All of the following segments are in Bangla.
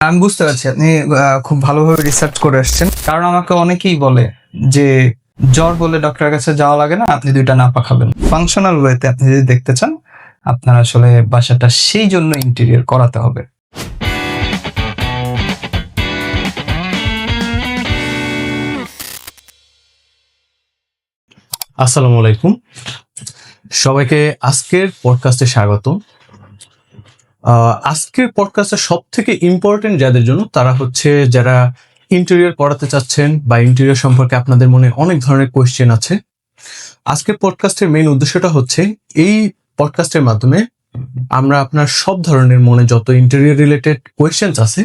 আমি বুঝতে পারছি আপনি খুব ভালোভাবে রিসার্চ করে আসছেন। কারণ আমাকে অনেকেই বলে যে জ্বর বলে ডক্টরের কাছে যাওয়া লাগে না, আপনি 2টা নাপা খাবেন। ফাংশনাল ওয়েতে আপনি যদি দেখতে চান, আপনার আসলে বাসাটা সেই জন্য ইন্টেরিয়র করাতে হবে। আসসালামু আলাইকুম, সবাইকে আজকের পডকাস্টে স্বাগত। আজকের পডকাস্টের সব থেকে ইম্পর্টেন্ট যাদের জন্য, তারা হচ্ছে যারা ইন্টেরিয়র করাতে চাচ্ছেন বা ইন্টেরিয়র সম্পর্কে আপনাদের মনে অনেক ধরনের কোয়েশ্চেন আছে। আজকের পডকাস্টের মেইন উদ্দেশ্যটা হচ্ছে এই পডকাস্টের মাধ্যমে আমরা আপনার সব ধরনের মনে যত ইন্টেরিয়র রিলেটেড কোয়েশ্চেন্স আছে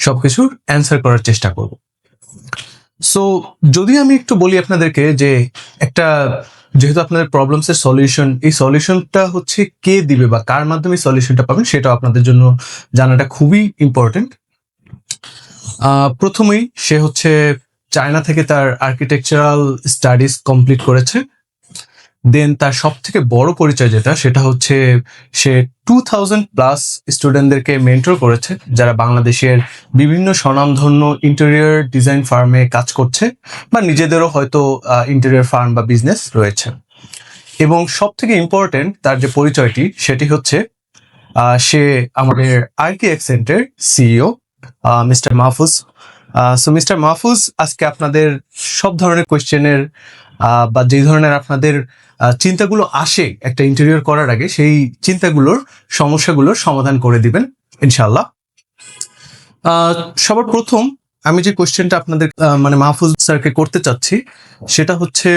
সবকিছুর অ্যান্সার করার চেষ্টা করব। সো যদি আমি একটু বলি আপনাদেরকে যে একটা, যেহেতু আপনাদের প্রবলেমসের সলিউশন, এই সলিউশনটা হচ্ছে কে দিবে বা কার মাধ্যমে সলিউশনটা পাবেন সেটাও আপনাদের জন্য জানাটা খুবই ইম্পর্টেন্ট। প্রথমেই সে হচ্ছে চায়না থেকে তার আর্কিটেকচারাল স্টাডিজ কমপ্লিট করেছে। দেন তার সব থেকে বড় পরিচয় যেটা, সেটা হচ্ছে সে 2000+ স্টুডেন্টদেরকে মেন্টর করেছে যারা বাংলাদেশের বিভিন্ন স্বনামধন্য ইন্টেরিয়র ডিজাইন ফার্মে কাজ করছে বা নিজেদেরও হয়তো ইন্টেরিয়র ফার্ম বা বিজনেস রয়েছে। এবং সব থেকে ইম্পর্টেন্ট তার যে পরিচয়টি, সেটি হচ্ছে সে আমাদের আরকি অ্যাকসেন্টের CEO Mr Mahfuz. So Mr Mahfuz আজকে আপনাদের সব ধরনের কোয়েশ্চেনের বা যে ধরনের আপনাদের চিন্তাগুলো আসে একটা ইন্টেরিয়র করার আগে, সেই চিন্তাগুলোর সমস্যাগুলোর সমাধান করে দিবেন ইনশাল্লাহ। সবার প্রথম আমি যে কোয়েশ্চেনটা আপনাদের মানে মাহফুজ স্যারকে করতে চাচ্ছি, সেটা হচ্ছে,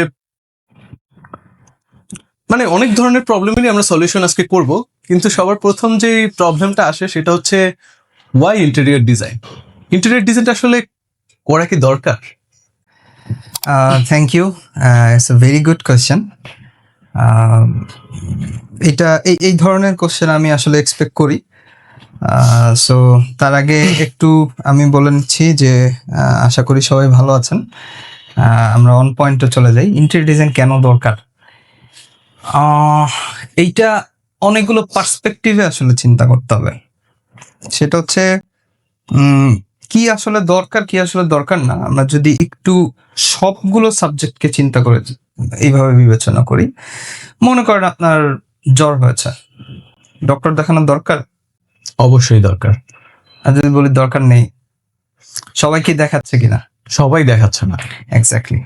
মানে অনেক ধরনের প্রবলেমেরই আমরা সলিউশন আজকে করব, কিন্তু সবার প্রথম যে প্রবলেমটা আসে সেটা হচ্ছে ওয়াই ইন্টেরিয়র ডিজাইন। ইন্টেরিয়র ডিজাইনটা আসলে করা কি দরকার? Thank you, it's a very good question. এটা এই ধরনের কোয়েশ্চেন আমি আসলে এক্সপেক্ট করি। সো তার আগে একটু আমি বলে নিচ্ছি যে আশা করি সবাই ভালো আছেন। আমরা অন পয়েন্টে চলে যাই। ইন্টেরিয়র ডিজাইন কেন দরকার? এইটা অনেকগুলো পার্সপেক্টিভে আসলে চিন্তা করতে হবে। সেটা হচ্ছে কি আসলে দরকার, কি আসলে দরকার না। আমরা যদি একটু সবগুলো সাবজেক্টকে চিন্তা করে এইভাবে বিবেচনা করি, মনে করেন আপনার জ্বর হয়েছে, ডক্টর দেখানোর দরকার? অবশ্যই দরকার। আর যদি বলি দরকার নেই, সবাই কি দেখাচ্ছে কিনা? সবাই দেখাচ্ছে না। Exactly.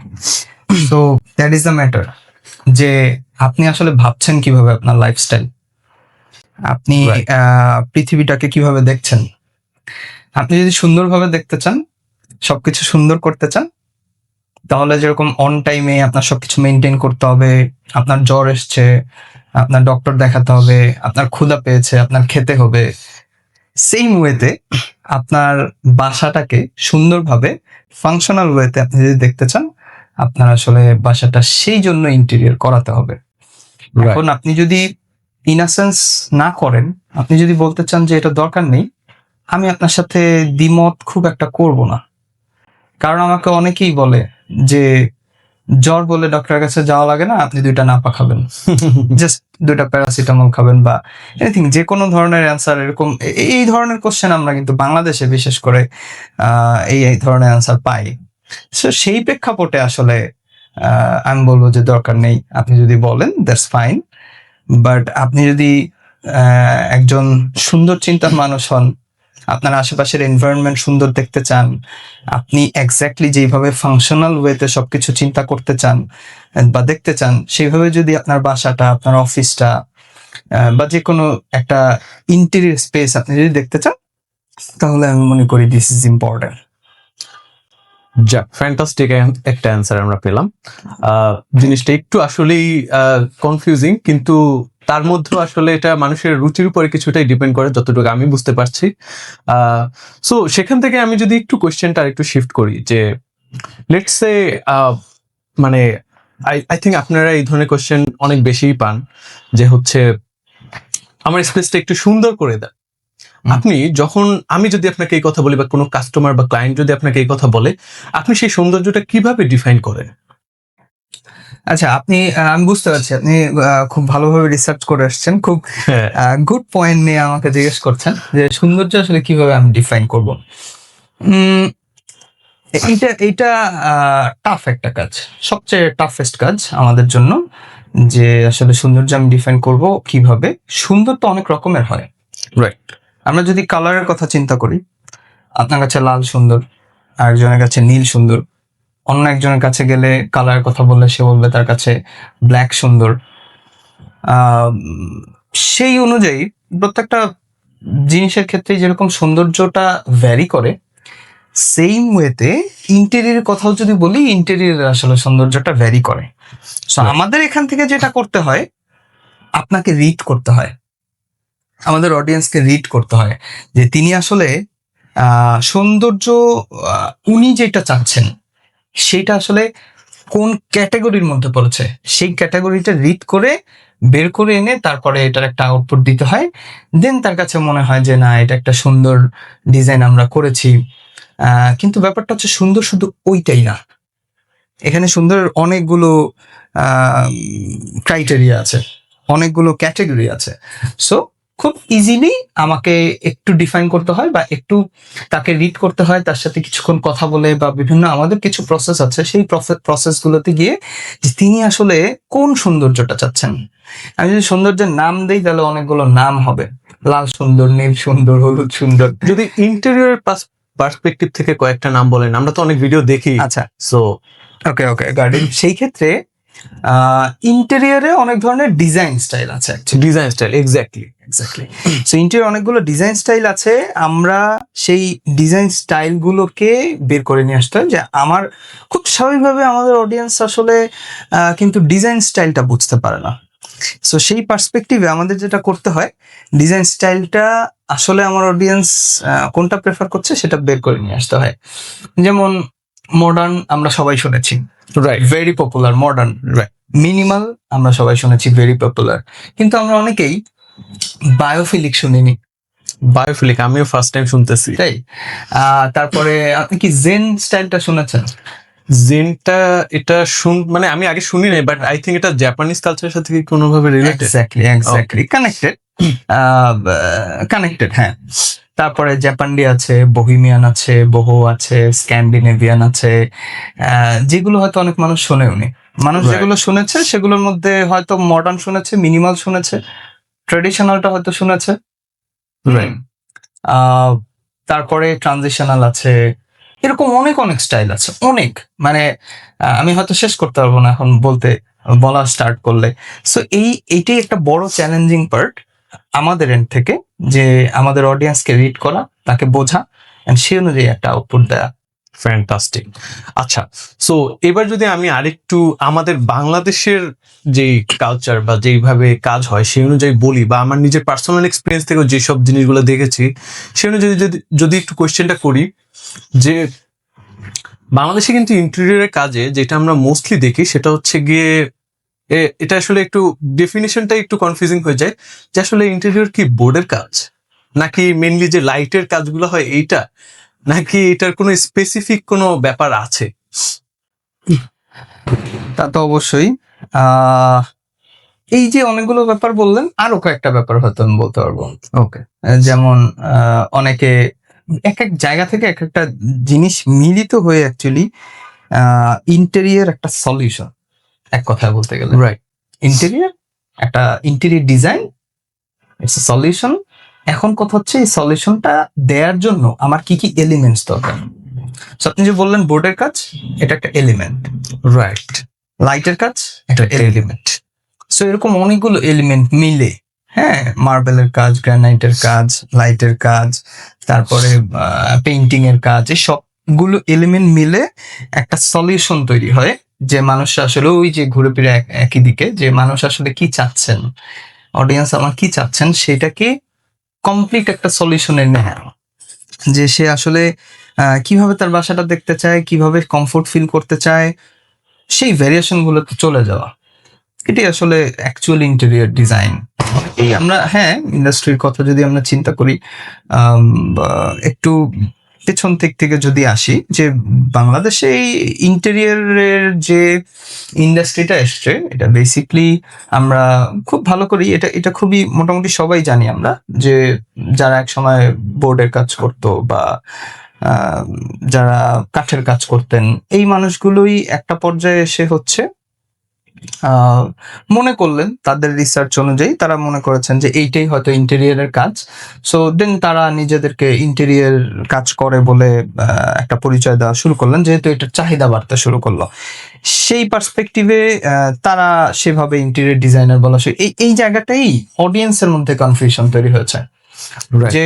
So that is the matter, যে আপনি আসলে ভাবছেন কিভাবে, আপনার লাইফস্টাইল, আপনি পৃথিবীটাকে কিভাবে দেখছেন। আপনি যদি সুন্দরভাবে দেখতে চান, সবকিছু সুন্দর করতে চান, তাহলে যেরকম অন টাইমে আপনার সবকিছু মেনটেন করতে হবে। আপনার জ্বর এসছে, আপনার ডক্টর দেখাতে হবে, আপনার ক্ষুধা পেয়েছে, আপনার খেতে হবে। সেম ওয়েতে আপনার বাসাটাকে সুন্দরভাবে ফাংশনাল ওয়েতে আপনি যদি দেখতে চান, আপনার আসলে বাসাটা সেই জন্য ইন্টেরিয়র করাতে হবে। এখন আপনি যদি ইনাসেন্স না করেন, আপনি যদি বলতে চান যে এটা দরকার নেই, আমি আপনার সাথে দ্বিমত খুব একটা করব না। কারণ আমাকে অনেকেই বলে যে জ্বর বলে ডক্টরের কাছে যাওয়া লাগে না, আপনি 2টা নাপা খাবেন, জাস্ট 2টা প্যারাসিটামল খাবেন বা এনিথিং, যে কোনো ধরনের অ্যান্সার এরকম এই ধরনের কোশ্চেন আমরা কিন্তু বাংলাদেশে বিশেষ করে এই ধরনের অ্যান্সার পাই। সো সেই প্রেক্ষাপটে আসলে আমি বলবো যে দরকার নেই। আপনি যদি বলেন দ্যাটস ফাইন, বাট আপনি যদি একজন সুন্দর চিন্তার মানুষ হন, আপনার আশেপাশের এনভায়রনমেন্ট সুন্দর দেখতে চান, আপনি এক্স্যাক্টলি যেভাবে ফাংশনাল ওয়েতে সবকিছু চিন্তা করতে চান বা দেখতে চান, সেইভাবে যদি আপনার বাসাটা, আপনার অফিসটা বা যে কোনো একটা ইন্টেরিয়র স্পেস আপনি যদি দেখতে চান, তাহলে আমি মনে করি দিস ইজ ইম্পর্টেন্ট। যাক, ফ্যান্টাস্টিক একটা অ্যান্সার আমরা পেলাম। জিনিসটা একটু আসলেই কনফিউজিং, কিন্তু তার মধ্যেও আসলে এটা মানুষের রুচির উপরে কিছুটাই ডিপেন্ড করে, যতটুকু আমি বুঝতে পারছি। সো সেখান থেকে আমি যদি একটু কোয়েশ্চেনটা একটু শিফট করি, যে লেটস সে, মানে আই থিঙ্ক আপনারা এই ধরনের কোয়েশ্চেন অনেক বেশিই পান, যে হচ্ছে আমার স্পেসটা একটু সুন্দর করে দেন। আপনি যখন, আমি যদি আপনাকে এই কথা বলি বা কোনো কাস্টমার বা ক্লায়েন্ট যদি আপনাকে এই কথা বলে, আপনি সেই সৌন্দর্যটা কিভাবে ডিফাইন করেন? আচ্ছা, আমি বুঝতে পারছি আপনি খুব ভালোভাবে রিসার্চ করে আসছেন, খুব হ্যাঁ গুড পয়েন্ট নিয়ে আমাকে জিজ্ঞেস করছেন যে সৌন্দর্য আসলে কিভাবে আমি ডিফাইন করব। উম, এইটা টাফ একটা কাজ, সবচেয়ে টাফেস্ট কাজ আমাদের জন্য, যে আসলে সৌন্দর্য আমি ডিফাইন করব কিভাবে। সুন্দর তো অনেক রকমের হয়। রাইট। আমরা যদি কালারের কথা চিন্তা করি, আপনার কাছে লাল সুন্দর, আরেকজনের কাছে নীল সুন্দর, অন্য একজনের কাছে গেলে কালারের কথা বললে সে বলবে তার কাছে ব্ল্যাক সুন্দর। আহ, সেই অনুযায়ী প্রত্যেকটা জিনিসের ক্ষেত্রে যেরকম সৌন্দর্যটা ভ্যারি করে, সেম ওয়েতে ইন্টেরিয়র কথাও যদি বলি, ইন্টেরিয়র আসলে সৌন্দর্যটা ভ্যারি করে। সো আমাদের এখান থেকে যেটা করতে হয়, আপনাকে রিড করতে হয়, আমাদের অডিয়েন্সকে রিড করতে হয় যে তিনি আসলে সৌন্দর্য উনি যেটা চাচ্ছেন সেটা আসলে কোন ক্যাটাগরির মধ্যে পড়েছে, সেই ক্যাটাগরিটা রিড করে বের করে এনে তারপরে এটার একটা আউটপুট দিতে হয়। দেন তার কাছে মনে হয় যে না, এটা একটা সুন্দর ডিজাইন আমরা করেছি। কিন্তু ব্যাপারটা হচ্ছে সুন্দর শুধু ওইটাই না, এখানে সুন্দরের অনেকগুলো ক্রাইটেরিয়া আছে, অনেকগুলো ক্যাটাগরি আছে। সো খুব ইজিলি আমাকে একটু ডিফাইন করতে হয় বা একটু তাকে রিড করতে হয়, তার সাথে কিছুক্ষণ কথা বলে বা বিভিন্ন আমাদের কিছু প্রসেস আছে, সেই প্রসেসগুলোতে গিয়ে যে তিনি আসলে কোন সৌন্দর্যটা চাচ্ছেন। আমি যদি সৌন্দর্যের নাম দিই তাহলে অনেকগুলো নাম হবে, লাল সুন্দর, নীল সুন্দর, হলুদ সুন্দর। যদি ইন্টেরিয়র পার্সপেক্টিভ থেকে কয়েকটা নাম বলেন, আমরা তো অনেক ভিডিও দেখি। আচ্ছা, সো ওকে গার্ডেন, সেই ক্ষেত্রে ইন্টেরিয়রে অনেক ধরনের ডিজাইন স্টাইল আছে। Design style, exactly. So interior অনেকগুলো ডিজাইন স্টাইল আছে, আমরা সেই ডিজাইন স্টাইল গুলোকে বের করে নিয়ে আসতে হয়। যে আমার খুব স্বাভাবিকভাবে আমাদের অডিয়েন্স আসলে কিন্তু ডিজাইন স্টাইলটা বুঝতে পারে না। সো সেই পার্সপেক্টিভে আমাদের যেটা করতে হয়, ডিজাইন স্টাইলটা আসলে আমার অডিয়েন্স কোনটা প্রেফার করছে সেটা বের করে নিয়ে আসতে হয়। যেমন মডার্ন আমরা সবাই শুনেছি, right. Very popular modern. Right. Minimal আমরা সবাই শুনেছি, ভেরি পপুলার। কিন্তু আমরা অনেকেই বায়োফিলিক শুনিনি, বায়োফিলিক আমিও ফার্স্ট টাইম শুনতেছি। তাই? তারপরে আপনি কি জেন স্টাইলটা শুনেছেন? জেনটা, এটা মানে আমি আগে শুনি নাই, বাট আই থিঙ্ক এটা জাপানিজ কালচারের সাথে কি কোনোভাবে রিলেটেড? এক্স্যাক্টলি কানেক্টেড, হ্যাঁ। তারপরে জাপান্ডি আছে, বহিমিয়ান আছে, বহু আছে, স্ক্যান্ডিনেভিয়ান আছে, যেগুলো হয়তো অনেক মানুষ শোনেওনি। মানুষ Right. যেগুলো শুনেছে সেগুলোর মধ্যে হয়তো মডার্ন শুনেছে, মিনিমাল শুনেছে, ট্রেডিশনালটা হয়তো শুনেছে। Right. তারপরে ট্রানজিশনাল আছে, এরকম অনেক স্টাইল আছে, অনেক। মানে আমি হয়তো শেষ করতে পারবো না এখন বলা স্টার্ট করলে। সো এইটাই একটা বড় চ্যালেঞ্জিং পার্ট আমাদের এন্ড থেকে, যে আমাদের অডিয়েন্সকে রিড করা, তাকে বোঝা, এন্ড সেই অনুযায়ী একটা আউটপুট দেয়া। ফ্যান্টাস্টিক। আচ্ছা, সো এবার যদি আমি আরেকটু আমাদের বাংলাদেশের যেই কালচার বা যেইভাবে কাজ হয় সেই অনুযায়ী বলি, বা আমার নিজের পার্সোনাল এক্সপিরিয়েন্স থেকে যেসব জিনিসগুলো দেখেছি সেই অনুযায়ী যদি একটু কোয়েশ্চেনটা করি, যে বাংলাদেশে কিন্তু ইন্টেরিয়রের কাজে যেটা আমরা মোস্টলি দেখি সেটা হচ্ছে গিয়ে এটা আসলে একটু ডেফিনিশনটা একটু কনফিউজিং হয়ে যায়, যে আসলে ইন্টেরিয়র কি বোর্ডের কাজ, নাকি মেনলি যে লাইটের কাজগুলো হয় এইটা, নাকি এটার কোনো স্পেসিফিক কোনো ব্যাপার আছে? তা তো অবশ্যই। এই যে অনেকগুলো ব্যাপার বললেন, আরো কয়েকটা ব্যাপার হয়তো আমি বলতে পারবো। ওকে। যেমন অনেকে এক এক জায়গা থেকে এক একটা জিনিস মিলিত হয়ে অ্যাকচুয়ালি ইন্টেরিয়র একটা সলিউশন, এক কথায় বলতে গেলে। Right. Interior design it's a solution. এখন কথা হচ্ছে এই সলিউশনটা দেওয়ার জন্য আমার কি কি এলিমেন্টস দরকার। So, আপনি যে বললেন বোর্ডের কাজ, এটা একটা এলিমেন্ট। রাইট। লাইটের কাজ একটা এলিমেন্ট। সো এরকম অনেকগুলো এলিমেন্ট মিলে, হ্যাঁ, মার্বেলের কাজ, গ্রানাইটের কাজ, লাইটের কাজ, তারপরে পেইন্টিং এর কাজ, এই সবগুলো এলিমেন্ট মিলে একটা সলিউশন তৈরি হয়, যে মানুষ আসলে ওই যে ঘুরে ফিরে একই দিকে, যে মানুষ আসলে কি চাচ্ছেন, অডিয়েন্স আমার কি চাচ্ছেন, সেটাকে কমপ্লিট একটা সলিউশনে নেয়, যে সে আসলে কিভাবে তার বাসাটা দেখতে চায়, কিভাবে কমফোর্ট ফিল করতে চায়, সেই ভ্যারিয়েশন গুলোতে চলে যাওয়া। এটাই আসলে অ্যাকচুয়াল ইন্টেরিয়র ডিজাইন। এই আমরা, হ্যাঁ, ইন্ডাস্ট্রির কথা যদি আমরা চিন্তা করি, একটু পেছন দিক থেকে যদি আসি, যে বাংলাদেশে ইন্টেরিয়রের যে ইন্ডাস্ট্রিটা এসছে, এটা বেসিকলি আমরা খুব ভালো করি, এটা খুবই মোটামুটি সবাই জানি আমরা, যে যারা এক সময় বোর্ডের কাজ করতো বা যারা কাঠের কাজ করতেন, এই মানুষগুলোই একটা পর্যায়ে এসে হচ্ছে মনে করলেন, তাদের রিসার্চ অনুযায়ী তারা মনে করেছেন যে এইটাই হয়তো ইন্টেরিয়রের কাজ। সো দেন তারা নিজেদেরকে ইন্টেরিয়র কাজ করে বলে একটা পরিচয় দেওয়া শুরু করলেন, যেহেতু এটার চাহিদা বাড়তে শুরু করলো। সেই পার্সপেক্টিভে তারা সেভাবে ইন্টেরিয়র ডিজাইনার বলা, এই জায়গাটাই অডিয়েন্সের মধ্যে কনফিউশন তৈরি হয়েছে যে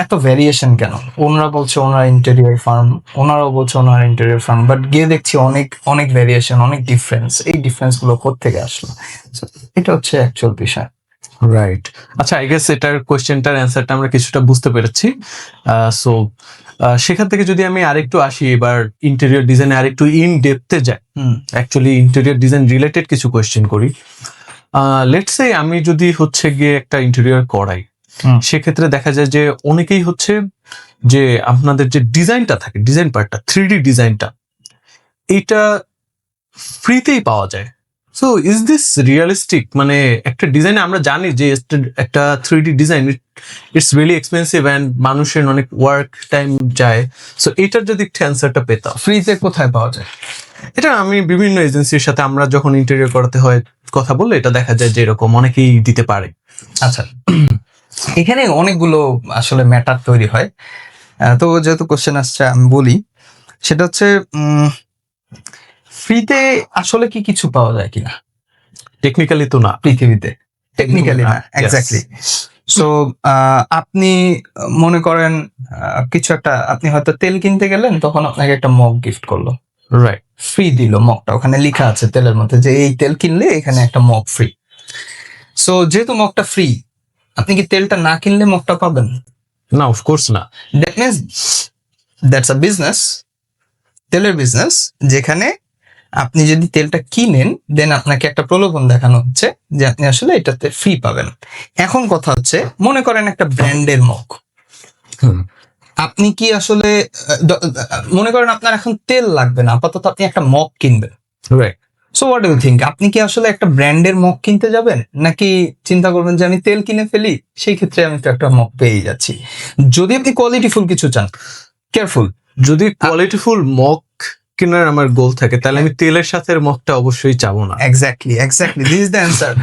এত ভ্যারিয়েশন কেন। ওনারা বলছে ওনারা ইন্টেরিয়র ফার্ম, ওনারাও বলছে ওনারা ইন্টেরিয়র ফার্ম, বাট গিয়ে দেখছি অনেক অনেক ভ্যারিয়েশন, অনেক ডিফারেন্স। এই ডিফারেন্স গুলো কোত্থেকে আসলো? So, এটা হচ্ছে অ্যাকচুয়াল বিষয়। রাইট। আচ্ছা, আই গেস এটার কোয়েশ্চেনটার অ্যান্সারটা আমরা কিছুটা বুঝতে পেরেছি। সো সেখান থেকে যদি আমি আরেকটু আসি, এবার ইন্টেরিয়র ডিজাইনে আরেকটু ইন ডেপথে যাই, অ্যাকচুয়ালি ইন্টেরিয়র ডিজাইন রিলেটেড কিছু কোয়েশ্চেন করি। লেটস সে আমি যদি হচ্ছে গিয়ে একটা ইন্টেরিয়র করাই, সেক্ষেত্রে দেখা যায় যে অনেকেই হচ্ছে যে আপনাদের যে ডিজাইনটা থাকে, ডিজাইন পার্টটা, 3D ডিজাইনটা, এটা ফ্রিতেই পাওয়া যায়। So is this realistic? মানে একটা ডিজাইনে আমরা জানি যে একটা 3D design it's really expensive and মানুষের অনেক ওয়ার্ক টাইম যায়। সো এটার যদি একটু অ্যান্সারটা পেতাম। ফ্রিতে কোথায় পাওয়া যায়? এটা আমি বিভিন্ন এজেন্সির সাথে আমরা যখন ইন্টেরিয়র করাতে হয় কথা বললে এটা দেখা যায় যে এরকম অনেকেই দিতে পারে। আচ্ছা, এখানে অনেকগুলো আসলে ম্যাটার তৈরি হয়। তো যেহেতু কোশ্চেন আসছে আমি বলি, সেটা হচ্ছে ফ্রিতে আসলে কি কিছু পাওয়া যায় কিনা? টেকনিক্যালি তো না, পৃথিবীতে টেকনিক্যালি না, এক্স্যাক্টলি। সো আপনি মনে করেন কিছু একটা, আপনি হয়তো তেল কিনতে গেলেন, তখন আপনাকে একটা মগ গিফট করলো, রাইট, ফ্রি দিল মগটা, ওখানে লেখা আছে তেলের মধ্যে যে এই তেল কিনলে এখানে একটা মগ ফ্রি। সো যেহেতু মগটা ফ্রি, আপনি কি তেলটা না কিনলে মগটা পাবেন? না, অফকোর্স না। That means that's a business, তেলের বিজনেস, যেখানে আপনি যদি তেলটা কিনেন, দেন আপনাকে একটা প্রলোভন দেখানো হচ্ছে যে আপনি আসলে এটাতে ফ্রি পাবেন। এখন কথা হচ্ছে, মনে করেন একটা ব্র্যান্ডের মগ, আপনি কি আসলে মনে করেন আপনার এখন তেল লাগবে না, আপাতত আপনি একটা মগ কিনবেন, right. So what do you think, আপনি কি আসলে একটা ব্র্যান্ডের মগ কিনতে যাবেন, নাকি চিন্তা করবেন যে আমি তেল কিনে ফেলি, সেই ক্ষেত্রে আমি তো একটা মগ পেয়ে যাচ্ছি? যদি আপনি কোয়ালিটিফুল কিছু চান, কেয়ারফুল, যদি কোয়ালিটিফুল মগ কেনার আমার গোল থাকে, তাহলে আমি তেলের সাথে মগটা অবশ্যই চাবো না। Exactly this is the answer.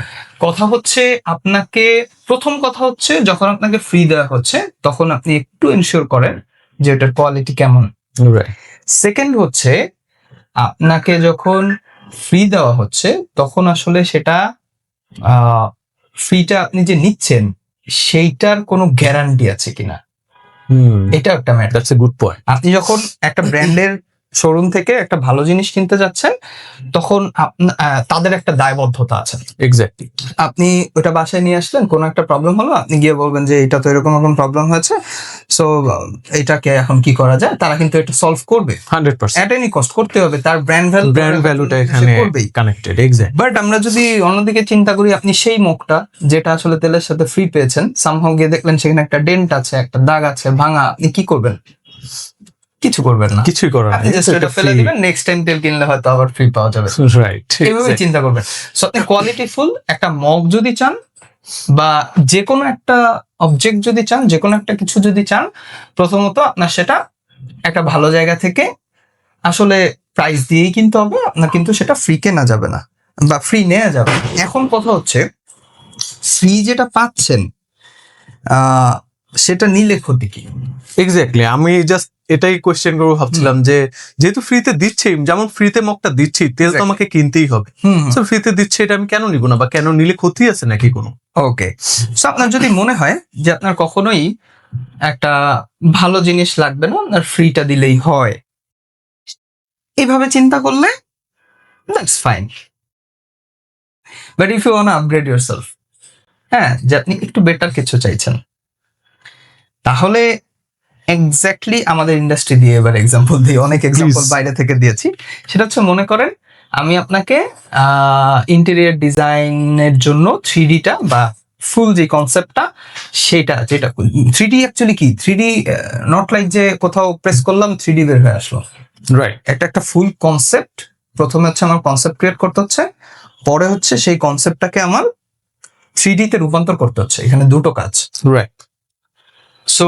কথা হচ্ছে, আপনাকে প্রথম কথা হচ্ছে, যখন আপনাকে ফ্রি দেওয়া হচ্ছে তখন আপনি একটু এনশিওর করেন যে এটার কোয়ালিটি কেমন। সেকেন্ড হচ্ছে, আপনাকে যখন ফ্রি দেওয়া হচ্ছে তখন আসলে সেটা ফ্রিটা আপনি যে নিচ্ছেন সেইটার কোনো গ্যারান্টি আছে কিনা, এটা একটা matter. That's a good point. আপনি যখন একটা ব্র্যান্ডের শোরুম থেকে একটা ভালো জিনিস কিনতে যাচ্ছেন, তখন তাদের একটা দায়বদ্ধতা আছে। এক্স্যাক্টলি। আপনি ওটা বাসায় নিয়ে আসলেন, কোনো একটা প্রবলেম হলো, আপনি গিয়ে বলবেন যে এটা তো এরকম এরকম প্রবলেম হয়েছে, সো এটাকে এখন কি করা যায়, তারা কিন্তু এটা সলভ করবে 100%। এট এনি কস্ট করতে হবে, তার ব্র্যান্ড ভ্যালুটা এখানে করবেই। কানেক্টেড। এক্স্যাক্ট। বাট আমরা যদি অন্যদিকে চিন্তা করি, আপনি সেই মুখটা যেটা আসলে তেলের সাথে ফ্রি পেয়েছেন, সামহাও গিয়ে দেখলেন সেখানে একটা ডেন্ট আছে, একটা দাগ আছে, ভাঙা, আপনি কি করবেন? কিছু করবেন না, কিছুই করার আপনি জাস্ট এটা ফেলে দিবেন, নেক্সট টাইম তেল কিনলে হয়তো আবার ফ্রি পাওয়া যাবে। রাইট, এইভাবে চিন্তা করবেন। সো আপনি কোয়ালিটিফুল একটা মগ যদি চান, বা যে কোনো একটা অবজেক্ট যদি চান, যে কোনো একটা কিছু যদি চান, প্রথমত আপনার সেটা একটা ভালো জায়গা থেকে আসলে প্রাইস দিয়েই কিনতে হবে, আপনার কিন্তু সেটা ফ্রি কেনা যাবে না বা ফ্রি নেওয়া যাবে না। এখন কথা হচ্ছে, ফ্রি যেটা পাচ্ছেন সেটা নিলে ক্ষতি কি? এক্স্যাক্টলি, আমি জাস্ট এটাই কোয়েশ্চেন করবো ভাবছিলাম যে যেহেতু ফ্রিতে দিচ্ছি, যেমন ফ্রিতে মগটা দিচ্ছি, তেল তো আমাকে কিনতেই হবে, তো ফ্রিতে দিচ্ছে, এটা আমি কেন নিব না, বা কেন নিলে ক্ষতি আছে নাকি কোনো? ওকে, সো আপনার যদি মনে হয় যে আপনার কখনোই একটা ভালো জিনিস লাগবে না, আপনার ফ্রিটা দিলেই হয়, এইভাবে চিন্তা করলে that's fine. But if you want upgrade yourself, হ্যাঁ, যে আপনি একটু বেটার কিছু চাইছেন, তাহলে এক্স্যাক্টলি আমাদের ইন্ডাস্ট্রি দিয়ে এবার এক্সাম্পল দিই, অনেক এক্সাম্পল বাইরে থেকে দিয়েছি। সেটা হচ্ছে, মনে করেন আমি আপনাকে ইন্টেরিয়র ডিজাইনের জন্য 3Dটা বা ফুল যে কনসেপ্টটা সেটা, যেটা 3D অ্যাকচুয়ালি কি, 3D নট লাইক যে কোথাও প্রেস করলাম 3D বের হয়ে আসলো। রাইট, একটা ফুল কনসেপ্ট, প্রথমে হচ্ছে আমার কনসেপ্ট ক্রিয়েট করতে হচ্ছে, পরে হচ্ছে সেই কনসেপ্টটাকে আমার 3D তে রূপান্তর করতে হচ্ছে। এখানে দুটো কাজ। রাইট। সো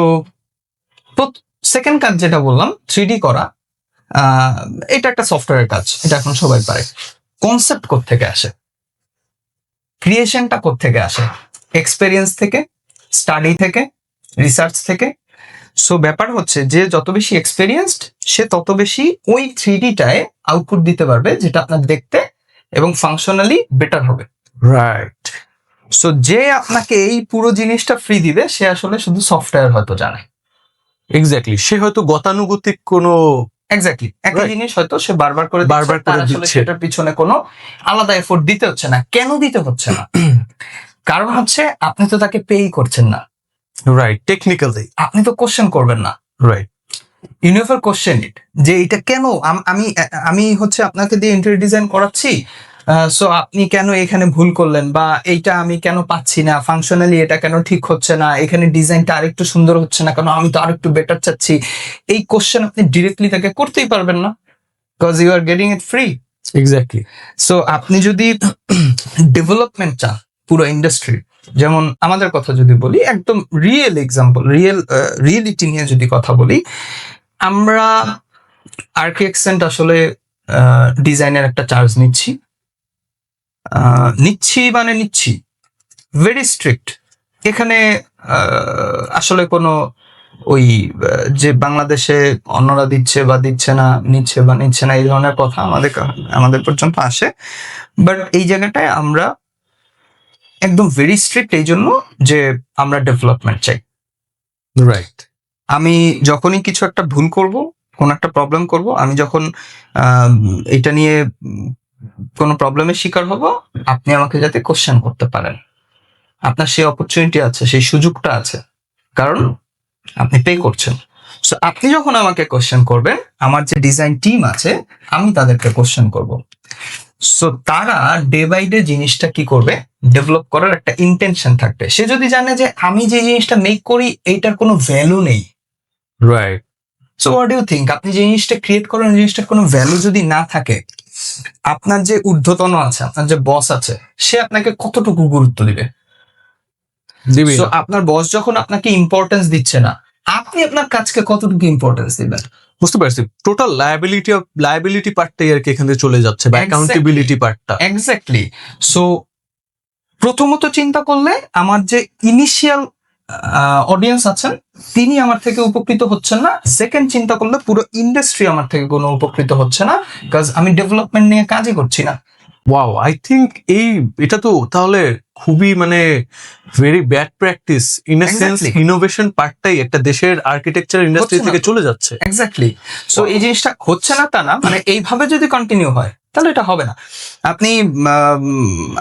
সেকেন্ড কাজ যেটা বললাম 3D করা, এটা একটা সফটওয়্যারের কাজ, এটা এখন সবাই পারে। কনসেপ্ট কোত্থেকে আসে, ক্রিয়েশনটা কোত্থেকে আসে? এক্সপেরিয়েন্স থেকে, স্টাডি থেকে, রিসার্চ থেকে। সো ব্যাপার হচ্ছে যে যত বেশি এক্সপেরিয়েন্সড সে তত বেশি ওই 3D-টায় আউটপুট দিতে পারবে, যেটা আপনার দেখতে এবং ফাংশনালি বেটার হবে। রাইট। সো যে আপনাকে এই পুরো জিনিসটা ফ্রি দিবে সে আসলে শুধু সফটওয়্যার হয়তো জানে। এক্স্যাক্টলি, সে হয়তো গতানুগতিক কোনো এক্স্যাক্টলি একই Right. জিনিস হয়তো সে বারবার করে বারবার দিচ্ছে, তার করে আসলে দিচ্ছে। সেটার পিছনে কোনো আলাদা এফোর্ট দিতে হচ্ছে না। কেন দিতে হচ্ছে না? কারণ হচ্ছে আপনি তো তাকে পেই করছেন না, রাইট, টেকনিক্যালি। আপনি তো কোশ্চেন করবেন না। রাইট, ইউ নেভার কোশ্চেন ইট, যে এটা কেন আমি হচ্ছে আপনাকে দিয়ে ইন্টেরিয়র ডিজাইন করাচ্ছি, সো আপনি কেন এখানে ভুল করলেন, বা এইটা আমি কেন পাচ্ছি না, ফাংশনালি এটা কেন ঠিক হচ্ছে না, এখানে ডিজাইনটা আরেকটু সুন্দর হচ্ছে না কেন, আমি তো আরেকটু বেটার চাচ্ছি। এই কোশ্চেন আপনি ডিরেক্টলি তাকে করতেই পারবেন না, because you are getting it free. Exactly. So আপনি যদি ডেভেলপমেন্ট চান পুরো ইন্ডাস্ট্রি, যেমন আমাদের কথা যদি বলি, একদম রিয়েল এক্সাম্পল, রিয়েলিটি নিয়ে যদি কথা বলি, আমরা আর্কিটেকশন আসলে ডিজাইনের একটা চার্জ নিচ্ছি ভেরি স্ট্রিক্ট। এখানে আসলে কোনো ওই যে বাংলাদেশে অন্যরা দিচ্ছে বা দিচ্ছে না, নিচ্ছে বা নিচ্ছে না, এই ধরনের কথা আমাদের পর্যন্ত আসে। বাট এই জায়গাটায় আমরা একদম ভেরি স্ট্রিক্ট, এই জন্য যে আমরা ডেভেলপমেন্ট চাই। রাইট। আমি যখনই কিছু একটা ভুল করব, কোন একটা প্রবলেম করব, আমি যখন এটা নিয়ে কোনো প্রবলেমের শিকার হব, আপনি আমাকে যাতে কোশ্চেন করতে পারেন, আপনার সেই অপরচুনিটি আছে, সেই সুযোগটা আছে, কারণ আপনি পে করছেন। সো আপনি যখন আমাকে কোশ্চেন করবেন, আমার যে ডিজাইন টিম আছে আমি তাদেরকে কোশ্চেন করব। সো তারা ডে বাই ডে জিনিসটা কি করবে, ডেভেলপ করার একটা ইন্টেনশন থাকবে। সে যদি জানে যে আমি যে জিনিসটা মেক করি এইটার কোনো ভ্যালু নেই, right. So what you think, আপনি যে জিনিসটা ক্রিয়েট করেন জিনিসটার কোনো ভ্যালু যদি না থাকে, আপনার যে ঊর্ধ্বতন আছে, আপনার যে বস আছে, সে আপনাকে কতটুকু গুরুত্ব দিবে? দিবি সো না। আপনার বস যখন আপনাকে ইম্পর্টেন্স দিচ্ছে না, আপনি আপনার কাজকে কতটুকু ইম্পর্টেন্স দিবেন? বুঝতে পারছি, টোটাল লায়াবিলিটি পার্টটাই আর কি এখান থেকে চলে যাচ্ছে, বা Exactly. অ্যাকাউন্টেবিলিটি পার্টটা। এক্স্যাক্টলি। সো প্রথমত চিন্তা করলে আমার যে ইনিশিয়াল অডিয়েন্স আছেন তিনি আমার থেকে উপকৃত হচ্ছেন না। সেকেন্ড চিন্তা করলে পুরো ইন্ডাস্ট্রি আমার থেকে কোনো উপকৃত হচ্ছে না, বিকজ আমি ডেভেলপমেন্ট নিয়ে কাজই করছি না। ওয়াও, আই থিঙ্ক এটা তো তাহলে খুবই মানে very bad practice in a sense. Exactly. Innovation পার্টটাই একটা দেশের আর্কিটেকচার ইন্ডাস্ট্রি হচ্ছে না। থেকে চলে যাচ্ছে। এক্স্যাক্টলি। সো এই জিনিসটা হচ্ছে না তা না, মানে এইভাবে যদি কন্টিনিউ হয় তাহলে এটা হবে না। আপনি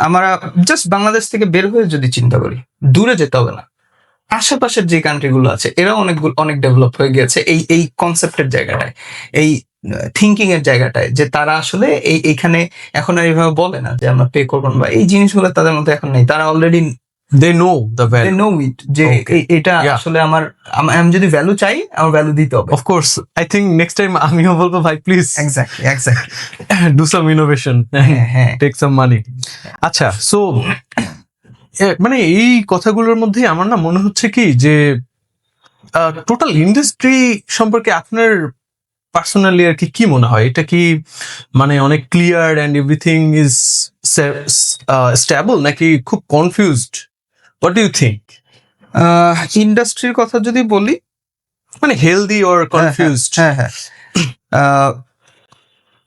আমরা জাস্ট বাংলাদেশ থেকে বের হয়ে যদি চিন্তা করি, দূরে যেতে হবে না, আশেপাশের যে কান্ট্রিগুলো আছে এরা অনেক ডেভেলপ হয়ে গিয়েছে এই কনসেপ্টের জায়গাটায়, এই থিঙ্কিং এর জায়গাটায়, যে তারা আসলে এইখানে এখন আর এইভাবে বলে না যে আমরা পে করবো না, বা এই জিনিসগুলো তাদের মধ্যে এখন নেই। তারা already they know the value. Know it, যে Okay. এটা Yeah. আসলে আমি যদি ভ্যালু চাই, আমার ভ্যালু দিতে হবে। Of course, I think next time আমিও বলবো ভাই please exactly do some innovation, হ্যাঁ টেক সাম মানি। আচ্ছা, সো মানে এই কথাগুলোর মধ্যে আমার না মনে হচ্ছে কি যে টোটাল ইন্ডাস্ট্রি সম্পর্কে আপনার পার্সোনালি আর কি মনে হয়? এটা কি মানে অনেক clear and everything is stable, নাকি খুব confused? What do you think? ইন্ডাস্ট্রির কথা যদি বলি, মানে হেলদি অর কনফিউজড? হ্যাঁ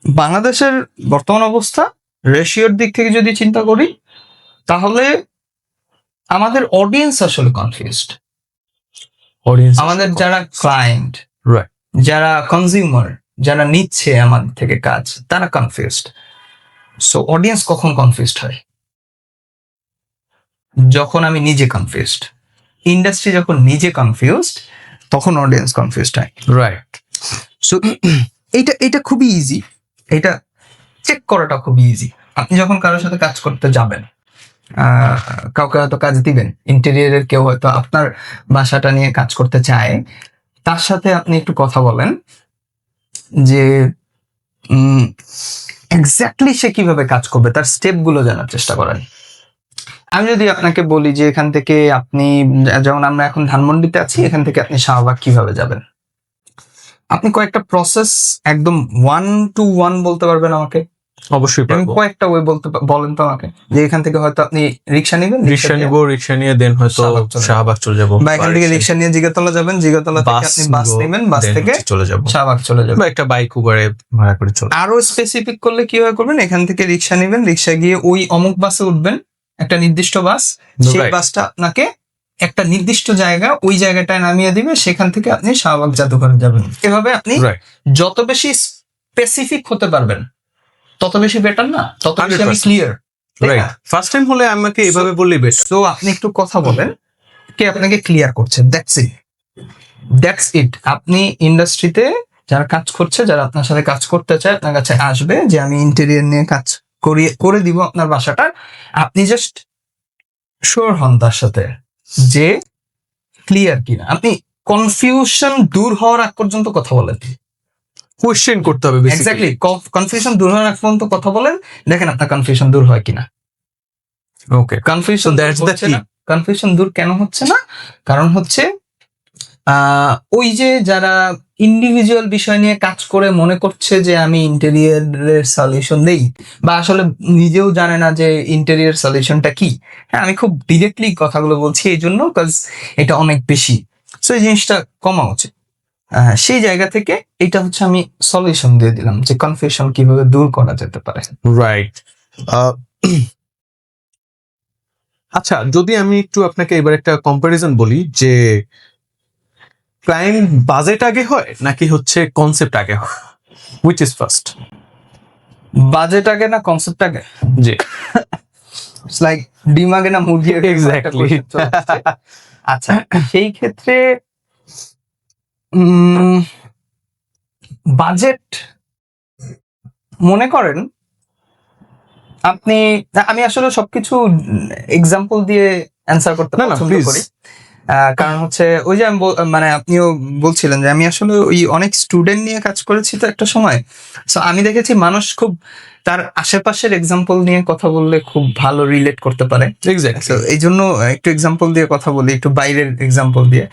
বাংলাদেশের বর্তমান অবস্থা রেশিওর দিক থেকে যদি চিন্তা করি, তাহলে আমাদের অডিয়েন্স আসলে কনফিউজড। অডিয়েন্স, আমাদের যারা ক্লায়েন্ট, রাইট, যারা কনজিউমার, যারা নিচ্ছে আমাদের থেকে কাজ, তারা কনফিউজড। সো অডিয়েন্স কখন কনফিউজড হয়? যখন আমি নিজে কনফিউজড। ইন্ডাস্ট্রি যখন নিজে কনফিউজড, তখন অডিয়েন্স কনফিউজড হয়। রাইট। সো এটা খুবই ইজি, এটা চেক করাটা খুবই ইজি। আপনি যখন কারোর সাথে কাজ করতে যাবেন, কাউকে হয়তো কাজ দিবেন, ইন্টেরিয়রের কেউ হয়তো আপনার বাসাটা নিয়ে কাজ করতে চায়, তার সাথে আপনি একটু কথা বলেন যে এক্স্যাক্টলি সে কিভাবে কাজ করবে, তার স্টেপ গুলো জানার চেষ্টা করেন। আমি যদি আপনাকে বলি যে এখান থেকে আপনি, যেমন আমরা এখন ধানমন্ডিতে আছি, এখান থেকে আপনি শাহবাগ কিভাবে যাবেন, আপনি কয়েকটা প্রসেস একদম 1 to 1 বলতে পারবেন আমাকে? অবশ্যই এবং পারবো। কয়েকটা ওয়ে বলেন তো আমাকে, যে এখান থেকে হয়তো আপনি রিক্সা নেবেন, রিক্সা নিব, রিক্সা নিয়ে দেন হয়তো শাহবাগ চলে যাবো। শাহবাগ চলে যাবো, বা এখান থেকে রিক্সা নিয়ে জিগাতলা যাবেন, জিগাতলা থেকে আপনি বাস নেবেন, বাস থেকে চলে যাবো, শাহবাগ চলে যাবেন। বা একটা বাইক উবারে ভাড়া করে চলে। আরো স্পেসিফিক করলে কিভাবে করবেন, এখান থেকে রিক্সা নেবেন, রিক্সা গিয়ে ওই অমুক বাসে উঠবেন, একটা নির্দিষ্ট বাস, সেই Right. বাসটা আপনাকে একটা নির্দিষ্ট জায়গা, ওই জায়গাটায় নামিয়ে দিবে, সেখান থেকে আপনি শাহবাগ জাদুঘরে যাবেন। এভাবে আপনি Right. যত বেশি স্পেসিফিক হতে পারবেন তত বেশি বেটার না, তত বেশি আমি 100%. ক্লিয়ার। রাইট, ফার্স্ট টাইম হলে আমাকে এভাবে বললেই বেস্ট। তো আপনি একটু কথা বলেন, কে আপনাকে ক্লিয়ার করছে, দ্যাটস ইট। আপনি ইন্ডাস্ট্রিতে যারা কাজ করছে, যারা আপনার সাথে কাজ করতে চায়, আপনার কাছে আসবে যে আমি ইন্টেরিয়র নিয়ে কাজ করে দিব আপনার বাসাটা, আপনি জাস্ট শিওর হন তার সাথে যে ক্লিয়ার কিনা। আপনি কনফিউশন দূর হওয়ার আগ পর্যন্ত কথা বলেন, কোয়েশ্চেন করতে হবে এক্স্যাক্টলি কনফিউশন দূর হওয়ার আগ পর্যন্ত কথা বলেন, দেখেন আপনার কনফিউশন দূর হয় কিনা। ওকে, কনফিউশন দ্যাটস দ্য কি। কনফিউশন দূর কেন হচ্ছে না, কারণ হচ্ছে ওই যে যারা ইন্ডিভিজুয়াল বিষয় নিয়ে কাজ করে মনে করছে যে আমি ইন্টেরিয়রের সলিউশন দেই, বা আসলে নিজেও জানে না যে ইন্টেরিয়র সলিউশনটা কি। হ্যাঁ, আমি খুব ডিরেক্টলি কথাগুলো বলছি এই জন্য, কাজ এটা অনেক বেশি, সো এই জিনিসটা কমা উচিত। সেই জায়গা থেকে এটা হচ্ছে আমি সলিউশন দিয়ে দিলাম যে কনফিউশন কিভাবে দূর করা যেতে পারে। রাইট। আচ্ছা, যদি আমি একটু আপনাকে এবার একটা কম্পারিজন বলি যে ক্লায়েন্ট বাজেট আগে হয় নাকি হচ্ছে কনসেপ্ট আগে হয়, হুইচ ইজ ফার্স্ট? বাজেট আগে না কনসেপ্ট আগে? জি, লাইক ডিম আগে না মুরগি আগে? এক্স্যাক্টলি। আচ্ছা, সেই ক্ষেত্রে বাজেট মনে করেন আপনি, আমি আসলে সবকিছু এক্সাম্পল দিয়ে অ্যান্সার করতে না, পছন্দ please. করি। কারণ হচ্ছে ওই যে আমি মানে আপনিও বলছিলেন যে আমি আসলে ওই অনেক স্টুডেন্ট নিয়ে কাজ করেছি তো একটা সময়, সো আমি দেখেছি মানুষ খুব তার আশেপাশের এক্সাম্পল নিয়ে কথা বললে খুব ভালো রিলেট করতে পারে। এক্স্যাক্টলি। So, এই জন্য একটু এক্সাম্পল দিয়ে কথা বলি, একটু বাইরের এক্সাম্পল দিয়ে।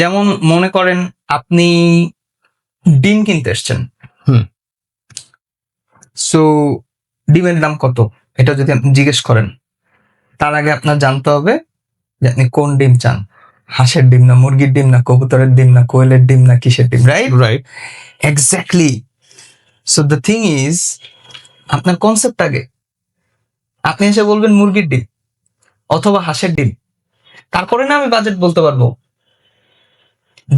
যেমন মনে করেন আপনি ডিম কিনতে এসছেন, হুম। সো ডিমের দাম কত এটা যদি আপনি জিজ্ঞেস করেন, তার আগে আপনার জানতে হবে যে আপনি কোন ডিম চান, হাঁসের ডিম না মুরগির ডিম না কবুতরের ডিম না কোয়েলের ডিম না কিসের ডিম, right? Right, exactly. So the thing is আপনার কনসেপ্ট আগে। আপনি এসে বলবেন মুরগির ডিম অথবা হাঁসের ডিম, তারপরে না আমি বাজেট বলতে পারবো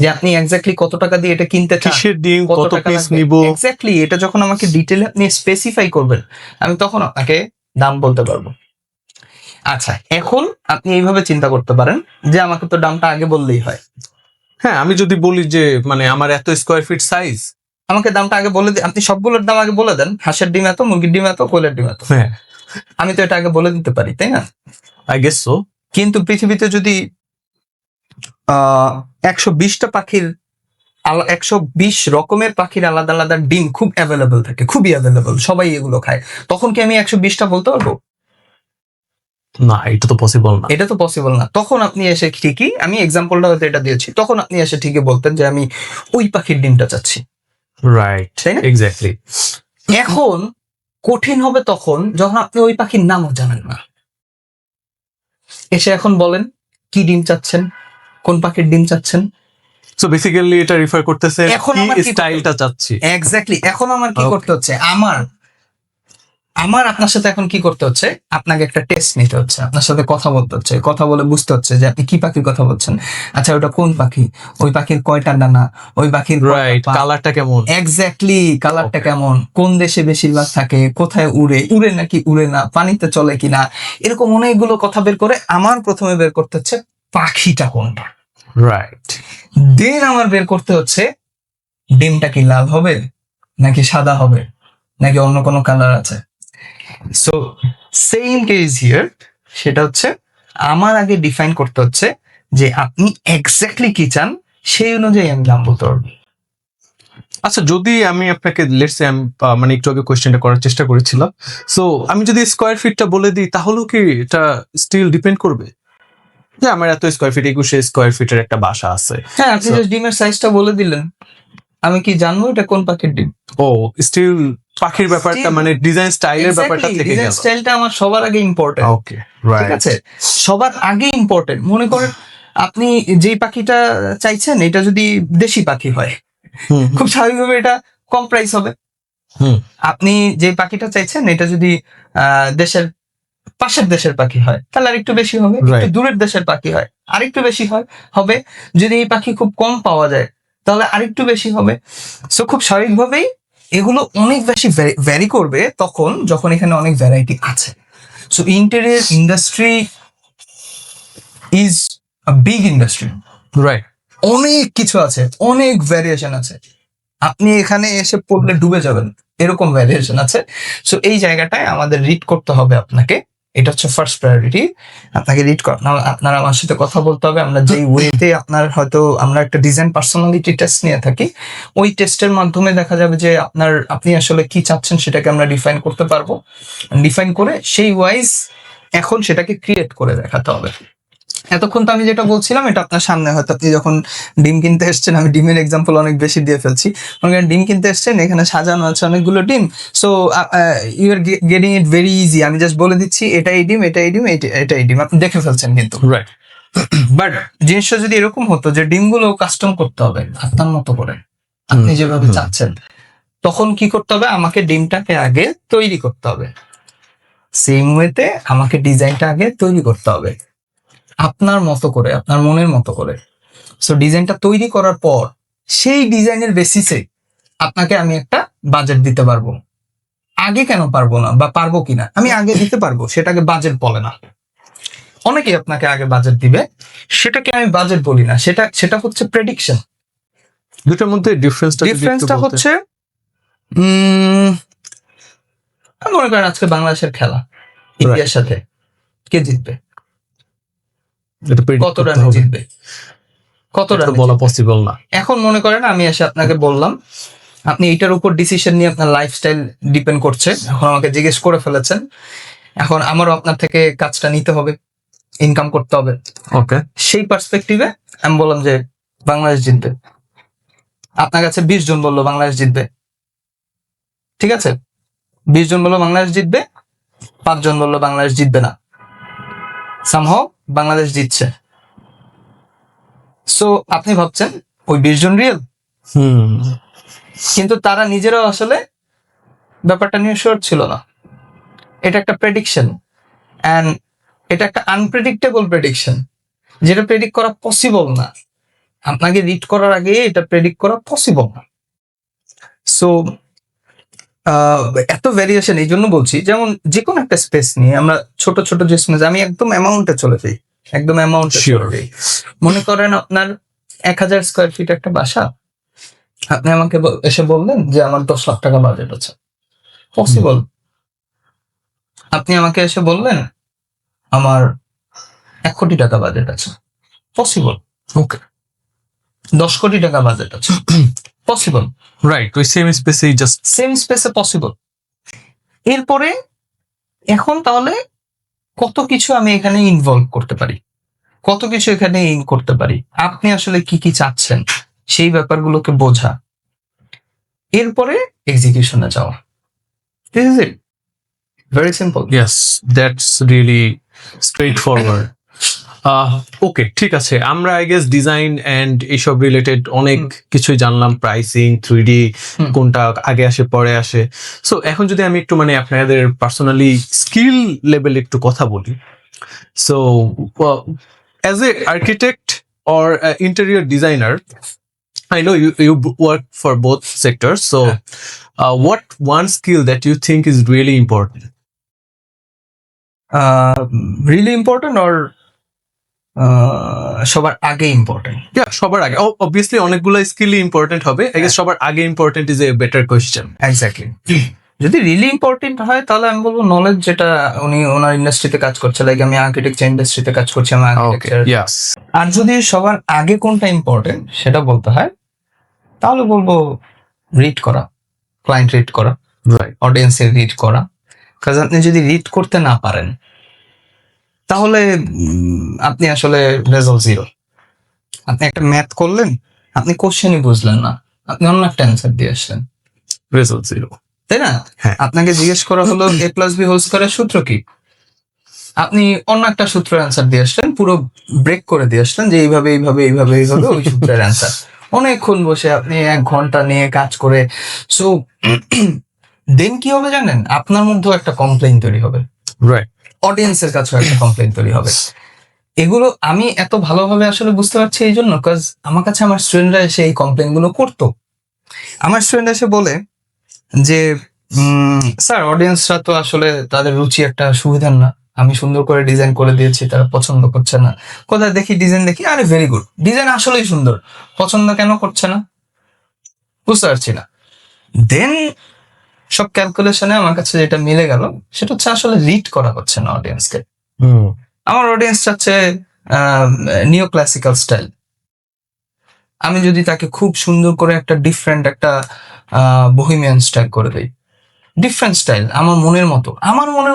যে আপনি এক্স্যাক্টলি কত টাকা দিয়ে এটা কিনতে চান, কিসের ডিম, কত পিস নিব। এক্স্যাক্টলি এটা যখন আমাকে ডিটেইলে আপনি স্পেসিফাই করবেন, আমি তখন আপনাকে দাম বলতে পারবো। আচ্ছা, এখন আপনি এইভাবে চিন্তা করতে পারেন যে আমাকে তো দামটা আগে বললেই হয়। হ্যাঁ, আমি যদি বলি যে মানে আমার এত স্কোয়ার ফিট সাইজ, আমাকে দামটা আগে বলে আপনি সবগুলোর দাম আগে বলে দেন, হাঁসের ডিম এত, মুরগির ডিম এত, কোয়েলের ডিম এত, হ্যাঁ, আমি তো এটা আগে বলে দিতে পারি, তাই না? I guess so. কিন্তু পৃথিবীতে যদি 120টা পাখির 120 রকমের পাখির আলাদা আলাদা ডিম খুব অ্যাভেলেবল থাকে, খুবই অ্যাভেলেবল, সবাই এগুলো খায়, তখন কি আমি 120টা বলতে পারবো? না, এটা তো পসিবল না। এটা তো পসিবল না। তখন আপনি এসে ঠিকই, আমি এক্সাম্পলটা হয়তো এটা দিয়েছি, তখন আপনি এসে ঠিকই বলতেন যে আমি ওই পাখির ডিমটা চাচ্ছি, রাইট, তাই না? এক্স্যাক্টলি। এখন কঠিন হবে তখন যখন আপনি ওই পাখির নামও জানেন না। এসে এখন বলেন কি ডিম চাচ্ছেন, কোন পাখির ডিম চাচ্ছেন। সো বেসিক্যালি এটা রিফার করতেছে এখন আমার কি কি স্টাইলটা চাচ্ছি। এক্স্যাক্টলি, এখন আমার কি Okay. করতে হচ্ছে, আমার আপনার সাথে এখন কি করতে হচ্ছে, আপনাকে একটা টেস্ট নিতে হচ্ছে, আপনার সাথে কথা বলতে হচ্ছে, কথা বলে বুঝতে হচ্ছে যে আপনি কি পাখির কথা বলছেন। আচ্ছা, ওটা কোন পাখি, ওই পাখির কয়টা ডানা, ওই পাখির রাইট, কালারটা কেমন, এক্স্যাক্টলি কালারটা Okay. কেমন, কোন দেশে বেশিরভাগ থাকে, কোথায় উড়ে নাকি উড়ে না, পানিতে চলে কিনা, এরকম অনেকগুলো কথা বের করে আমার প্রথমে বের করতে হচ্ছে পাখিটা কোনটা, রাইট। দেন আমার বের করতে হচ্ছে ডিমটা কি লাল হবে নাকি সাদা হবে নাকি অন্য কোনো কালার আছে। সো সেম কেস হিয়ার, সেটা হচ্ছে আমার আগে ডিফাইন করতে হচ্ছে যে আপনি এক্স্যাক্টলি কি চান, সেই অনুযায়ী আমি দাম বলতে পারবো। আচ্ছা, যদি আমি আপনাকে লেটস সে মানে একটু আগে কোয়েশ্চেনটা করার চেষ্টা করেছিলাম, সো আমি যদি স্কোয়ার ফিটটা বলে দিই তাহলেও কি এটা স্টিল ডিপেন্ড করবে যে আমার এত স্কোয়ার ফিট 21 স্কোয়ার ফিটের একটা বাসা আছে? হ্যাঁ, আপনি So- জাস্ট ডিমের সাইজটা বলে দিলেন, আমি কি জানবো এটা কোন পাখির ডিম? ও, স্টিল পাখির ব্যাপারটা Still- মানে ডিজাইন স্টাইলের ব্যাপারটা থেকে ডিজাইন গেল। স্টাইলটা আমার সবার আগে ইম্পর্টেন্ট। ওকে, ঠিক রাইট। আছে, সবার আগে ইম্পর্টেন্ট। মনে করেন আপনি যেই পাখিটা চাইছেন এটা যদি দেশি পাখি হয়, খুব স্বাভাবিকভাবে এটা কম প্রাইস হবে। হুম। আপনি যে পাখিটা চাইছেন এটা যদি দেশের পাশের দেশের পাখি হয় তাহলে আরেকটু বেশি হবে, একটু Right. দূরের দেশের পাখি হয় আরেকটু বেশি হবে। যদি এই পাখি খুব কম পাওয়া যায় তাহলে আরেকটু বেশি হবে। সো খুব স্বাভাবিকভাবেই এগুলো অনেক বেশি ভ্যারি করবে তখন যখন এখানে অনেক ভ্যারাইটি আছে। So interior industry is a big industry. Right. অনেক কিছু আছে, অনেক ভ্যারিয়েশন আছে, আপনি এখানে এসে পড়লে ডুবে যাবেন, এরকম ভ্যারিয়েশন আছে। সো এই জায়গাটায় আমাদের রিড করতে হবে আপনাকে, এটা হচ্ছে ফার্স্ট প্রায়োরিটি। আপনাকে রিড আপনার আমার সাথে কথা বলতে হবে। আমরা যেই ওয়েতে আপনার হয়তো আমরা একটা ডিজাইন পার্সোনালিটি টেস্ট নিয়ে থাকি, ওই টেস্টের মাধ্যমে দেখা যাবে যে আপনি আসলে কি চাচ্ছেন সেটাকে আমরা ডিফাইন করতে পারবো। ডিফাইন করে সেই ওয়াইজ এখন সেটাকে ক্রিয়েট করে দেখাতে হবে। এতক্ষণ তো আমি যেটা বলছিলাম এটা আপনার সামনে, হয়তো আপনি যখন ডিম কিনতে এসছেন, আমি ডিমের এক্সাম্পল অনেক বেশি দিয়ে ফেলছি, মনে করেন ডিম কিনতে এসছেন, এখানে সাজানো আছে অনেকগুলো ডিম। So you are getting it very easy, আমি জাস্ট বলে দিচ্ছি এটা এই ডিম, এটা এই ডিম, এটা এই ডিম, আপনি দেখে ফেলছেন কিন্তু। রাইট। বাট জিনিসটা যদি এরকম হতো যে ডিমগুলো কাস্টম করতে হবে আপনার মতো করে, আপনি যেভাবে চাচ্ছেন, তখন কি করতে হবে? আমাকে ডিমটাকে আগে তৈরি করতে হবে, সেম ওয়েতে আমাকে ডিজাইনটা আগে তৈরি করতে হবে আপনার মতো করে, আপনার মনের মতো করে। সো ডিজাইনটা তৈরি করার পর সেই ডিজাইনের বেসিসে আপনাকে আমি একটা বাজেট দিতে পারবো। আগে কেন পারবো না, বা পারবো কিনা, আমি আগে দিতে পারবো, সেটাকে বাজেট বলে না। অনেকেই আপনাকে আগে বাজেট দিবে, সেটাকে আমি বাজেট বলি না, সেটা হচ্ছে প্রেডিকশন। দুটোর মধ্যে ডিফারেন্সটা হচ্ছে মনে করেন আজকে বাংলাদেশের খেলা ইন্ডিয়ার সাথে, কে জিতবে, কত রানে জিতবে, কত রানে বলা পসিবল না। এখন মনে করেন আমি এসে আপনাকে বললাম, আপনি এইটার উপর ডিসিশন নিয়ে আপনার লাইফস্টাইল ডিপেন্ড করছে, এখন আমাকে জিজ্ঞেস করে ফেলেছেন, এখন আমারও আপনার থেকে কাজটা নিতে হবে, ইনকাম করতে হবে। ওকে, সেই পার্সপেক্টিভে আমি বললাম যে বাংলাদেশ জিতবে। আপনার কাছে 20 জন বললো বাংলাদেশ জিতবে, ঠিক আছে, 20 জন বললো বাংলাদেশ জিতবে, 5 জন বললো বাংলাদেশ জিতবে না, সামহাও বাংলাদেশ জিতছে। সো আপনি ভাবছেন ওই 20 জন রিয়েল, কিন্তু তারা নিজেরাও আসলে ব্যাপারটা নিয়ে শিওর ছিল না। এটা একটা প্রেডিকশন, অ্যান্ড এটা একটা আনপ্রেডিক্টেবল প্রেডিকশন, যেটা প্রেডিক্ট করা পসিবল না। আপনাকে রিড করার আগে এটা প্রেডিক্ট করা পসিবল না। সো এত ভ্যারিয়েশন এই জন্য বলছি, যেমন যে কোনো একটা স্পেস নিয়ে আমরা ছোট ছোট যে স্পেস, আমি একদম অ্যামাউন্টে চলে যাই, একদম অ্যামাউন্টে চলে যাই। মনে করেন আপনার 1000 স্কোয়ার ফিট একটা বাসা, আপনি আমাকে এসে বললেন যে আমার 10 লাখ টাকা বাজেট আছে, পসিবল। আপনি আমাকে এসে বললেন আমার 1 কোটি টাকা বাজেট আছে, পসিবল। ওকে, 10 কোটি টাকা বাজেট আছে, পসিবল। রাইট, ওই সেম স্পেসেই জাস্ট সেম স্পেসে পসিবল। এরপরে এখন তাহলে কত কিছু আমি এখানে ইনভলভ করতে পারি, কত কিছু এখানে ইন করতে পারি, আপনি আসলে কি কি চাচ্ছেন সেই ব্যাপারগুলোকে বোঝা, এরপরে এক্সিকিউশনে যাওয়া। This is it, very simple. Yes, that's really straightforward. Okay, ঠিক আছে, আমরা আই গেস ডিজাইন অ্যান্ড এইসব রিলেটেড অনেক কিছুই জানলাম, প্রাইসিং, 3D কোনটা আগে আসে পরে আসে। সো এখন যদি আমি একটু মানে আপনাদের পার্সোনালি স্কিল লেভেল একটু কথা বলি, so as a architect or interior designer, I know you work for both sectors, so what one skill that you think is really important? Really important or সবার আগে ইম্পর্টেন্ট? Yeah, সবার আগে অবভিয়াসলি অনেকগুলো স্কিলই ইম্পর্টেন্ট হবে, I guess সবার আগে important is a better question. Exactly. যদি রিলি ইম্পর্টেন্ট হয় তাহলে আমি বলবো নলেজ, যেটা উনি ওনার ইন্ডাস্ট্রিতে কাজ করছে, লাইক আমি আর্কিটেকচার ইন্ডাস্ট্রিতে কাজ করছি, আমি ওকে, আর্কিটেকচার। ইয়াস, আর যদি সবার আগে কোনটা ইম্পর্টেন্ট সেটা বলতে হয়, তাহলে বলবো রিড করা, ক্লায়েন্ট রিড করা, রাইট, অডিয়েন্সের রিড করা। কারণ আপনি যদি রিড করতে না পারেন তাহলে আপনি আসলে রেজাল্ট জিরো। আপনি একটা ম্যাথ করলেন, আপনি কোশ্চেনই বুঝলেন না, আপনি অন্য একটা অ্যান্সার দিয়ে আসলেন, রেজাল্ট জিরো। তাই না? হ্যাঁ। আপনাকে জিজ্ঞেস করা হলো a প্লাস বি হোল স্কয়ারের সূত্র কি, আপনি অন্য একটা সূত্রের অ্যান্সার দিয়ে আসলেন, পুরো ব্রেক করে দিয়ে আসলেন যে এইভাবে এইভাবে এইভাবে এইভাবে ওই সূত্রের অ্যান্সার। অনেকক্ষণ বসে আপনি 1 ঘন্টা নিয়ে কাজ করে, সো দেন কি হবে জানেন, আপনার মধ্যেও একটা কমপ্লেইন তৈরি হবে, রাইট, অডিয়েন্সের কাছেও একটা কমপ্লেইন তৈরি হবে। এগুলো আমি এত ভালোভাবে আসলে বুঝতে পারছি এই জন্য, কাজ আমার কাছে আমার স্টুডেন্টরা এসে এই কমপ্লেইন গুলো করতো। আমার স্টুডেন্ট এসে বলে যে স্যার, অডিয়েন্সরা তো আসলে তাদের রুচি একটা সুবিধার না, আমি সুন্দর করে ডিজাইন করে দিয়েছি, তারা পছন্দ করছে না। কোথায় দেখি ডিজাইন, দেখি আরে ভেরি গুড, ডিজাইন আসলেই সুন্দর, পছন্দ কেন করছে না, বুঝতে পারছি না। দেন সব ক্যালকুলেশনে আমার কাছে যেটা মিলে গেল সেটা হচ্ছে আসলে রিড করা হচ্ছে না অডিয়েন্সকে। আমার অডিয়েন্স চাচ্ছে নিও ক্লাসিক্যাল স্টাইল। আমি যদি তাকে খুব সুন্দর করে একটা ডিফারেন্ট একটা বহিমিয়ান স্টাইল করে দেই, ডিফারেন্ট স্টাইল আমার মনের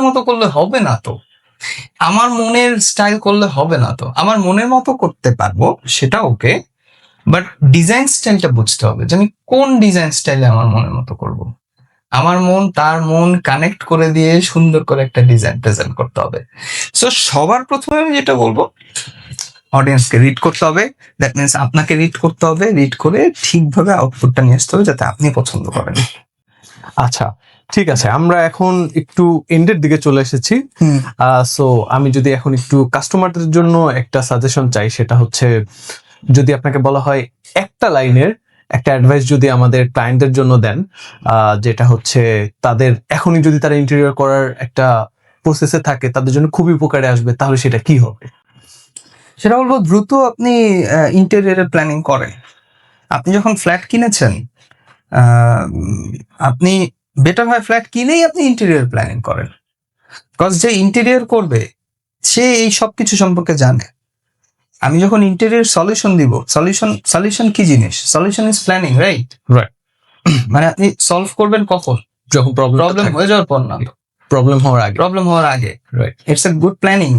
মতো করলে হবে না তো, আমার মনের স্টাইল করলে হবে না তো, আমার মনের মতো করতে পারবো সেটা ওকে, বাট ডিজাইন স্টাইলটা বুঝতে হবে যে আমি কোন ডিজাইন স্টাইলে আমার মনের মতো করব। আমার মন তার মন কানেক্ট করে দিয়ে সুন্দর করে একটা ডিজাইন প্রেজেন্ট করতে হবে। সো সবার প্রথমে আমি যেটা বলবো, অডিয়েন্সকে রিড করতে হবে, দ্যাট মিনস আপনাকে রিড করতে হবে, রিড করে ঠিকভাবে আউটপুটটা নিয়ে আসতে হবে যাতে আপনি পছন্দ করেন। আচ্ছা, ঠিক আছে, আমরা এখন একটু এন্ডের দিকে চলে এসেছি। সো আমি যদি এখন একটু কাস্টমারদের জন্য একটা সাজেশন চাই, সেটা হচ্ছে যদি আপনাকে বলা হয় একটা লাইনের একটা অ্যাডভাইস যদি আমাদের ক্লায়েন্টদের জন্য দেন, যেটা হচ্ছে তাদের এখনই যদি তারা ইন্টেরিয়র করার একটা প্রসেসে থাকে, তাদের জন্য খুবই উপকারে আসবে, তাহলে সেটা কি হবে? সেটা বলবো, দ্রুত আপনি ইন্টেরিয়রের প্ল্যানিং করেন। আপনি যখন ফ্ল্যাট কিনেছেন, আপনি বেটার হয় ফ্ল্যাট কিনেই আপনি ইন্টেরিয়র প্ল্যানিং করেন, বিকজ যে ইন্টেরিয়র করবে সে এই সব কিছু সম্পর্কে জানে। আমি যখন ইন্টেরিয়র সলিউশন দিব, সলিউশন কি জিনিস, solution is planning, right? Right, মানে আপনি সলভ করবেন কখন, যখন প্রবলেম হয়ে যাওয়ার পর না, প্রবলেম হওয়ার আগে, right? It's a good planning.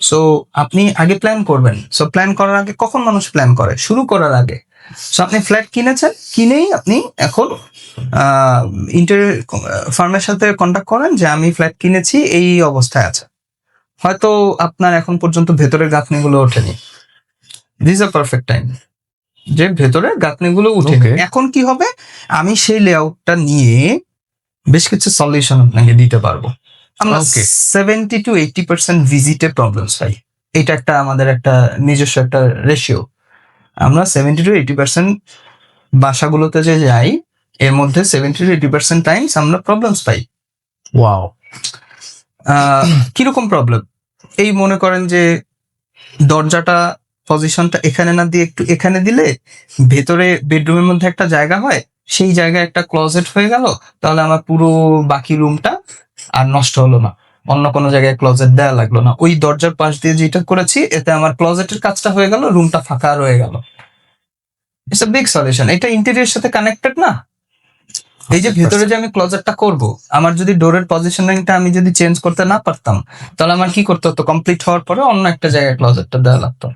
So আপনি আগে প্ল্যান করবেন। সো প্ল্যান করার আগে কখন মানুষ প্ল্যান করে, শুরু করার আগে। সো আপনি ফ্ল্যাট কিনেছেন, কিনেই আপনি এখন ইন্টেরিয়র ফার্মের সাথে কন্ট্যাক্ট করেন যে আমি ফ্ল্যাট কিনেছি, এই অবস্থায় আছে, হয়তো আপনার এখন পর্যন্ত ভেতরের গাঁথনিগুলো ওঠেনি, দিস আ পারফেক্ট টাইম যে ভেতরের গাঁথনিগুলো উঠেনি। Okay. এখন কি হবে, আমি সেই লেআউটটা নিয়ে বেশ কিছু সলিউশন আপনাকে দিতে পারবো। আমরা Okay. 70-80% ভিজিটে প্রবলেমস পাই, এটা একটা আমাদের একটা নিজস্ব একটা রেশিও। আমরা 70-80% বাসাগুলোতে যে যাই, এর মধ্যে 70-80% টাইমস আমরা প্রবলেমস পাই। ওয়াও, কিরকম প্রবলেম, এই মনে করেন যে দরজাটা পজিশনটা এখানে না দিয়ে একটু এখানে দিলে ভেতরে বেডরুমের মধ্যে একটা জায়গা হয়, সেই জায়গায় একটা ক্লোজেট হয়ে গেল, তাহলে আমার পুরো বাকি রুমটা আর নষ্ট হলো না, অন্য কোনো জায়গায় ক্লোজেট দেওয়া লাগলো না, ওই দরজার পাশ দিয়ে যেটা করেছি এতে আমার ক্লোজেটের কাজটা হয়ে গেল, রুমটা ফাঁকা রয়ে গেল। It's a big solution. এটা ইন্টেরিয়রের সাথে কানেক্টেড না? এই যে ভেতরে যে আমি ক্লোজেটটা করব, আমার যদি ডোরের পজিশনিংটা আমি যদি চেঞ্জ করতে না পারতাম, তাহলে আমার কি করতে হতো, কমপ্লিট হওয়ার পরে অন্য একটা জায়গায় ক্লোজেটটা দেওয়া লাগতো,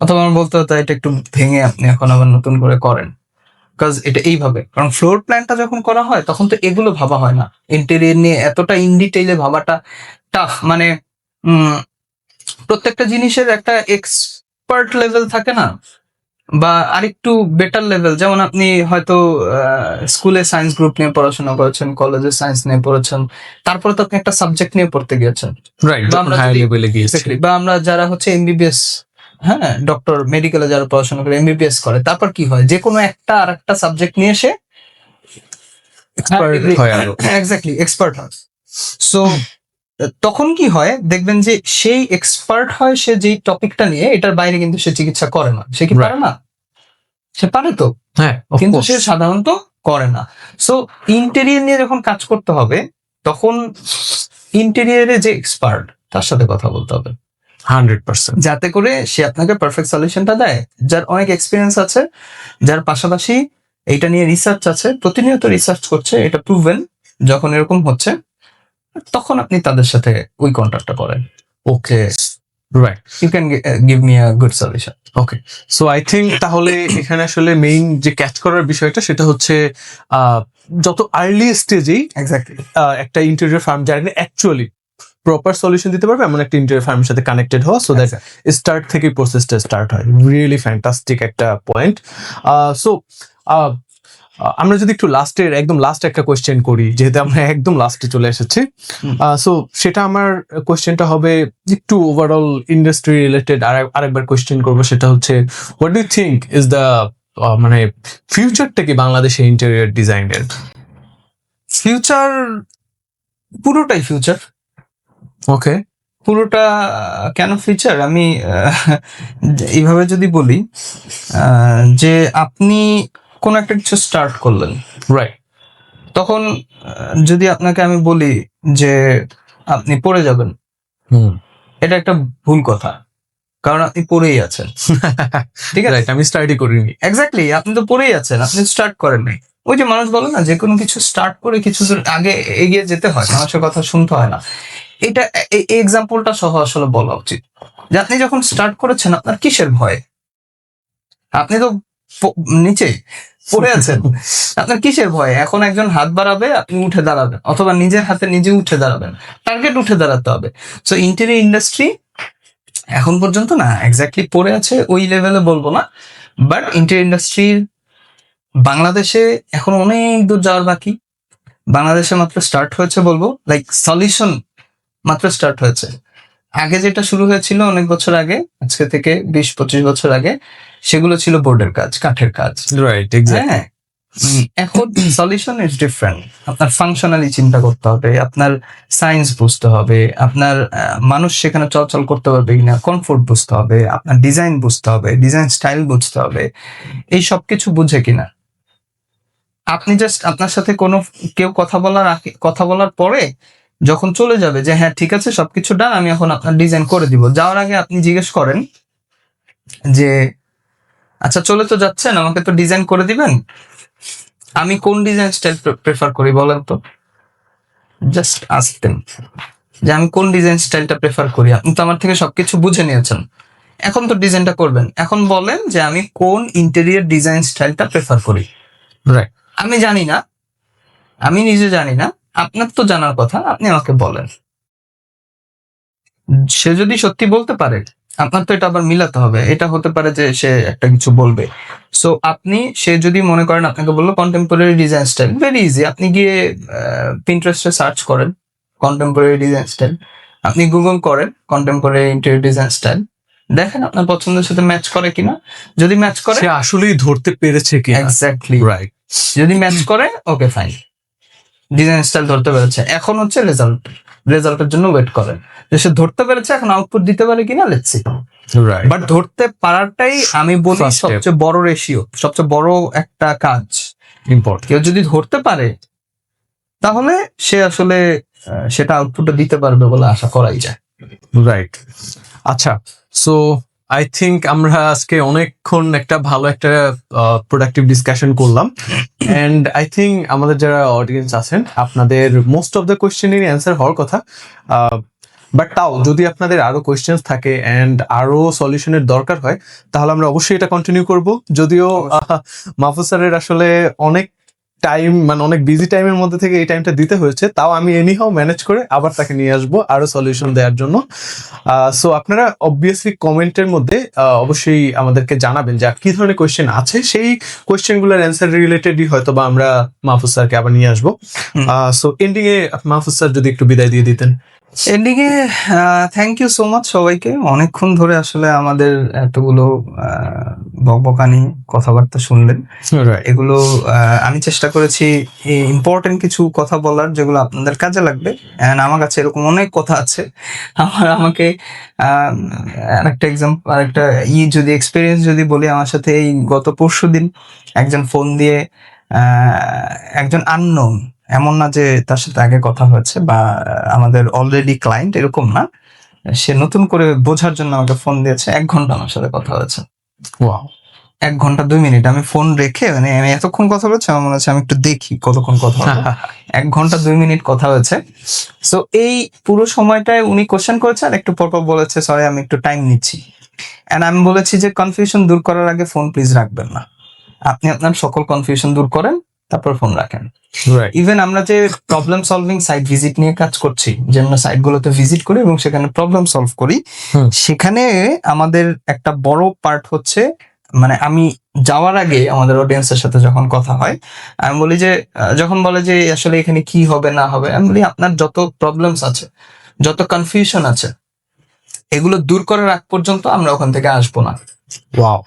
অথবা আমার বলতে হতো এটা একটু ভেঙে আপনি এখন আবার নতুন করে করেন। বিকজ এটা এইভাবে, কারণ ফ্লোর প্ল্যানটা যখন করা হয় তখন তো এগুলো ভাবা হয় না, ইন্টেরিয়র নিয়ে এতটা ইন ডিটেইলে ভাবাটা টাফ। মানে প্রত্যেকটা জিনিসের একটা এক্সপার্ট লেভেল থাকে না, বা আরেকটু বেটার লেভেল। যেমন আপনি হয়তো স্কুলে সায়েন্স গ্রুপ নিয়ে পড়াশোনা করেছেন, কলেজে সায়েন্স নিয়ে পড়েছেন, তারপরে তো আপনি একটা সাবজেক্ট নিয়ে পড়তে গিয়েছেন, রাইট, বা আমরা হাই যদি- লেভেলে গিয়েছি। বা আমরা যারা হচ্ছে এমবিবিএস, হ্যাঁ, ডক্টর মেডিকেলে যারা পড়াশোনা করে এমবিবিএস করে, তারপর কি হয়, যে কোনো একটা আর একটা সাবজেক্ট নিয়ে এসে এক্সপার্ট হয় আরো। এক্স্যাক্টলি এক্সপার্ট হয়। সো তখন কি হয় দেখবেন যে সেই এক্সপার্ট হয় সে যেই টপিকটা নিয়ে, এটার বাইরে কিন্তু সে চিকিৎসা করে না। সে কি পারে না? সে পারে তো, হ্যাঁ, কিন্তু সে সাধারণত করে না। সো ইন্টেরিয়র নিয়ে যখন কাজ করতে হবে, তখন ইন্টেরিয়ারে যে এক্সপার্ট তার সাথে কথা বলতে হবে, 100%। যাতে করে সে আপনাকে পারফেক্ট সলিউশনটা দেয়, যার অনেক এক্সপিরিয়েন্স আছে, যার পাশাপাশি এইটা নিয়ে রিসার্চ আছে, প্রতিনিয়ত রিসার্চ করছে, এটা প্রুভেন। যখন এরকম হচ্ছে তখন আপনি তাদের সাথে ওই কন্ট্যাক্টটা করেন, okay right, you can give me a good solution. Okay. So I think তাহলে এখানে আসলে মেইন যে ক্যাচ করার বিষয়টা সেটা হচ্ছে যত আর্লি স্টেজেই এক্স্যাক্টলি একটা ইন্টেরিয়র ফার্ম যারা অ্যাকচুয়ালি প্রপার সলিউশন দিতে পারবে এমন একটা ইন্টেরিয়র ফার্মের সাথে কানেক্টেড হওয়া, সো দ্যাট স্টার্ট থেকে প্রসেসটা স্টার্ট হয়। রিয়েলি ফ্যান্টাস্টিক একটা পয়েন্ট। সো আমরা যদি একটু একদম লাস্ট একটা কোয়েশ্চেন করি, যেহেতু আমরা একদম লাস্টে চলে এসেছি, সো সেটা আমার কোয়েশ্চেনটা হবে একটু ওভারঅল ইন্ডাস্ট্রি রিলেটেড। আরেকবার কোয়েশ্চেন করবো, সেটা হচ্ছে what do you think is the মানে ফিউচারটা কি বাংলাদেশে ইন্টেরিয়র ডিজাইনের? ফিউচার পুরোটাই ফিউচার। ওকে, পুরোটা কেন ফিউচার, আমি এইভাবে যদি বলি, যে আপনি কোনো একটা কিছু স্টার্ট করলেন, রাইট, তখন যদি আপনাকে আমি বলি যে আপনি পড়ে যাবেন, এটা একটা ভুল কথা, কারণ আপনি পড়েই আছেন। ঠিক আছে, আমি স্টার্টই করিনি। এক্স্যাক্টলি, আপনি তো পড়েই আছেন, আপনি স্টার্ট করেন নাই। ওই যে মানুষ বলে না, যে কোনো কিছু স্টার্ট করে কিছু দূর আগে এগিয়ে যেতে হয়, মানুষের কথা শুনতে হয় না। এটা এই এক্সাম্পলটা সহ আসলে বলা উচিত যে আপনি যখন স্টার্ট করেছেন আপনার কিসের ভয়? আপনি তো নিচে পড়ে আছেন, আপনার কিসের ভয়? এখন একজন হাত বাড়াবে, আপনি উঠে দাঁড়াবেন, অথবা নিজের হাতে নিজে উঠে দাঁড়াবেন, টার্গেট উঠে দাঁড়াতে হবে। সো ইন্টেরিয়র ইন্ডাস্ট্রি এখন পর্যন্ত না এক্স্যাক্টলি পড়ে আছে ওই লেভেলে বলবো না, বাট ইন্টেরিয়র ইন্ডাস্ট্রির বাংলাদেশে এখন অনেক দূর যাওয়ার বাকি। বাংলাদেশে মাত্র স্টার্ট হয়েছে বলবো, লাইক সলিউশন মাত্র স্টার্ট হয়েছে। আগে যেটা শুরু হয়েছিল অনেক বছর আগে, আজকে থেকে 20-25 বছর আগে, সেগুলো ছিল বোর্ডের কাজ, কাঠের কাজ। রাইট, হ্যাঁ, এখন সলিউশন ইজ ডিফারেন্ট। আপনার ফাংশনালি চিন্তা করতে হবে, আপনার সায়েন্স বুঝতে হবে, আপনার মানুষ সেখানে চলাচল করতে পারবে কিনা, কমফোর্ট বুঝতে হবে, আপনার ডিজাইন বুঝতে হবে, ডিজাইন স্টাইল বুঝতে হবে, এই সব কিছু বুঝে কিনা। আপনি জাস্ট আপনার সাথে কোনো কেউ কথা বলার পরে যখন চলে যাবে যে হ্যাঁ ঠিক আছে সবকিছু ডান, আমি এখন আপনার ডিজাইন করে দিব, যাওয়ার আগে আপনি জিজ্ঞেস করেন যে আচ্ছা চলে তো যাচ্ছেন, আমাকে তো ডিজাইন করে দিবেন, আমি কোন ডিজাইন স্টাইল প্রেফার করি বলেন তো। জাস্ট আস্ক দেম যে আমি কোন ডিজাইন স্টাইলটা প্রেফার করি। আপনি তো আমার থেকে সবকিছু বুঝে নিয়েছেন, এখন তো ডিজাইনটা করবেন, এখন বলেন যে আমি কোন ইন্টেরিয়র ডিজাইন স্টাইলটা প্রেফার করি। রাইট, আমি জানি না, আমি নিজে জানি না, আপনার তো জানার কথা, আপনি আমাকে বলেন। সে যদি সত্যি বলতে পারে, আপনার তো এটা আবার মিলাতে হবে, এটা হতে পারে যে সে একটা কিছু বলবে। সো সে যদি মনে করেন, আপনাকে বললো contemporary design style, very easy, আপনি গিয়ে পিন্টারেস্টে সার্চ করেন কন্টেম্পোরারি ডিজাইন স্টাইল, আপনি গুগল করেন কন্টেম্পোরারি ইন্টেরিয়র ডিজাইন স্টাইল, দেখেন আপনার পছন্দের সাথে ম্যাচ করে কিনা। যদি ম্যাচ করে, সে আসলেই ধরতে পেরেছে কি। এক্স্যাক্টলি, রাইট, যদি ম্যাচ করে ওকে ফাইন, ডিজাইন স্টাইল ধরতে পেরেছে। এখন হচ্ছে রেজাল্টের জন্য ওয়েট করেন যে সে ধরতে পেরেছে, এখন আউটপুট দিতে পারে কিনা, লেটস সি। রাইট, বাট ধরতে পারাটাই আমি বলি First step. সবচেয়ে বড় রেশিও, সবচেয়ে বড় একটা কাজ। ইম্পর্টেন্ট। কেউ যদি ধরতে পারে তাহলে সে আসলে সেটা আউটপুটটা দিতে পারবে বলে আশা করাই যায়। রাইট, আচ্ছা। সো আই থিঙ্ক আমরা আজকে অনেকক্ষণ একটা ভালো একটা প্রোডাক্টিভ ডিসকাশন করলাম, অ্যান্ড আই থিঙ্ক আমাদের যারা অডিয়েন্স আছেন আপনাদের মোস্ট অফ দ্য কোয়েশ্চেনেরই অ্যান্সার হওয়ার কথা। বাট তাও যদি আপনাদের আরো কোয়েশ্চেন্স থাকে অ্যান্ড আরো সলিউশনের দরকার হয়, তাহলে আমরা অবশ্যই এটা কন্টিনিউ করব। যদিও মাহফুজ স্যারের আসলে অনেক টাইম, মানে অনেক বিজি টাইমের মধ্যে থেকে এই টাইমটা দিতে হয়েছে, তাও আমি এনিহাও ম্যানেজ করে আবার তাকে নিয়ে আসবো আরো সলিউশন দেওয়ার জন্য। সো আপনারা অবভিয়াসলি কমেন্টের মধ্যে অবশ্যই আমাদেরকে জানাবেন যে কি ধরনের কোয়েশ্চেন আছে, সেই কোয়েশ্চেনগুলোর অ্যান্সার রিলেটেডই হয়তো বা আমরা মাহফুজ স্যারকে আবার নিয়ে আসবো। সো এন্ডিং এ মাহফুজ স্যার যদি একটু বিদায় দিয়ে দিতেন। এন্ডিংয়ে থ্যাংক ইউ সো মাচ সবাইকে, অনেকক্ষণ ধরে আসলে আমাদের এতগুলো বকবকানি কথাবার্তা শুনলেন। এগুলো আমি চেষ্টা করেছি ইম্পর্টেন্ট কিছু কথা বলার, যেগুলো আপনাদের কাজে লাগবে। এন্ড আমার কাছে এরকম অনেক কথা আছে। আমাকে আরেকটা এক্সাম্পল, আরেকটা যদি এক্সপিরিয়েন্স যদি বলি, আমার সাথে এই গত পরশুদিন একজন ফোন দিয়ে একজন আননোন এমন না যে তার সাথে আগে কথা হয়েছে বা আমাদের অলরেডি ক্লায়েন্ট, এরকম না। সে নতুন করে বোঝার জন্য আমাকে ফোন দিয়েছে, 1 ঘন্টা আমার সাথে কথা হয়েছে। ওয়াও। 1 ঘন্টা 2 মিনিট আমি ফোন রেখে, মানে আমি এতক্ষণ কথা বলছি, আমার মনে হচ্ছে আমি একটু দেখি কতক্ষণ কথা হলো। 1 ঘন্টা 2 মিনিট কথা হয়েছে। সো এই পুরো সময়টায় উনি কোশ্চেন করেছে আর একটু পরপর বলেছে সরি আমি একটু টাইম নিচ্ছি। এন্ড আমি বলেছি যে কনফিউশন দূর করার আগে ফোন প্লিজ রাখবেন না, আপনি আপনার সকল কনফিউশন দূর করেন তারপর ফোন রাখেন। রাইট। ইভেন আমরা যে প্রবলেম সলভিং সাইট ভিজিট নিয়ে কাজ করছি, যে আমরা সাইট গুলোতে ভিজিট করি এবং সেখানে প্রবলেম সলভ করি, সেখানে আমাদের একটা বড় পার্ট হচ্ছে, মানে আমি যাওয়ার আগে আমাদের অডিয়েন্সের সাথে যখন কথা হয়, আমি বলি যে যখন বলে যে আসলে এখানে কি হবে না হবে, আমি বলি আপনার যত প্রবলেমস আছে, যত কনফিউশন আছে, এগুলো দূর করার আগ পর্যন্ত আমরা ওখান থেকে আসবো না। ওয়াও।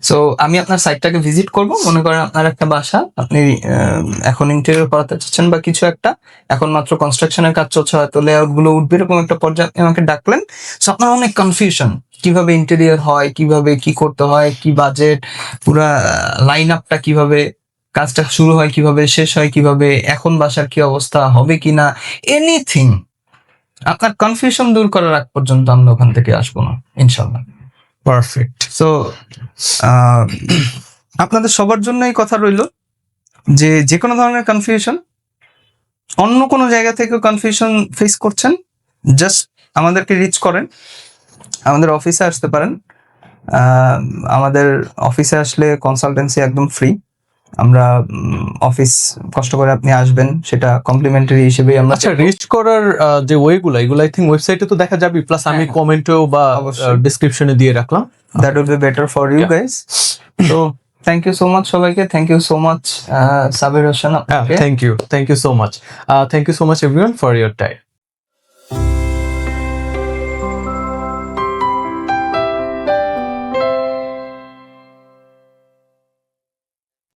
সো আমি আপনার সাইটটাকে ভিজিট করব, মনে করেন আপনার একটা বাসা, আপনি এখন ইন্টেরিয়র করাতে চাচ্ছেন বা কিছু একটা, এখন মাত্র কনস্ট্রাকশনের কাজ চলছে, হয়তো লেআউট গুলো উঠবে, এরকম একটা পর্যায়ে আপনি আমাকে ডাকলেন। সো আপনার অনেক কনফিউশন, কিভাবে ইন্টেরিয়র হয়, কিভাবে কি করতে হয়, কি বাজেট, পুরা লাইন আপটা কিভাবে, কাজটা শুরু হয় কিভাবে, শেষ হয় কিভাবে, এখন বাসার কি অবস্থা হবে কিনা, এনিথিং আপনার কনফিউশন দূর করার আগ পর্যন্ত আমরা ওখান থেকে আসবো না ইনশাল্লাহ। পারফেক্ট। সো আপনাদের সবার জন্য এই কথা রইল যে যে কোনো ধরনের কনফিউশন, অন্য কোনো জায়গা থেকে কনফিউশন ফেস করছেন, জাস্ট আমাদেরকে রিচ করেন, আমাদের অফিসে আসতে পারেন। আমাদের অফিসে আসলে কনসালটেন্সি একদম ফ্রি। আমরা অফিস কষ্ট করে আপনি আসবেন, সেটা কমপ্লিমেন্টারি হিসেবে আমরা আচ্ছা, রিচ করার যে ওয়েগুলো, এগুলো আই থিঙ্ক ওয়েবসাইটে তো দেখা যাবে, প্লাস আমি হ্যাঁ। কমেন্টেও বা অবশ্যই। ডেসক্রিপশনে দিয়ে রাখলাম। That will be better for you Yeah. Guys. তো থ্যাংক ইউ সো মাচ সবাইকে, thank you so much Sabir Hossain আপনাকে। Thank you so much, thank you so much everyone for your time.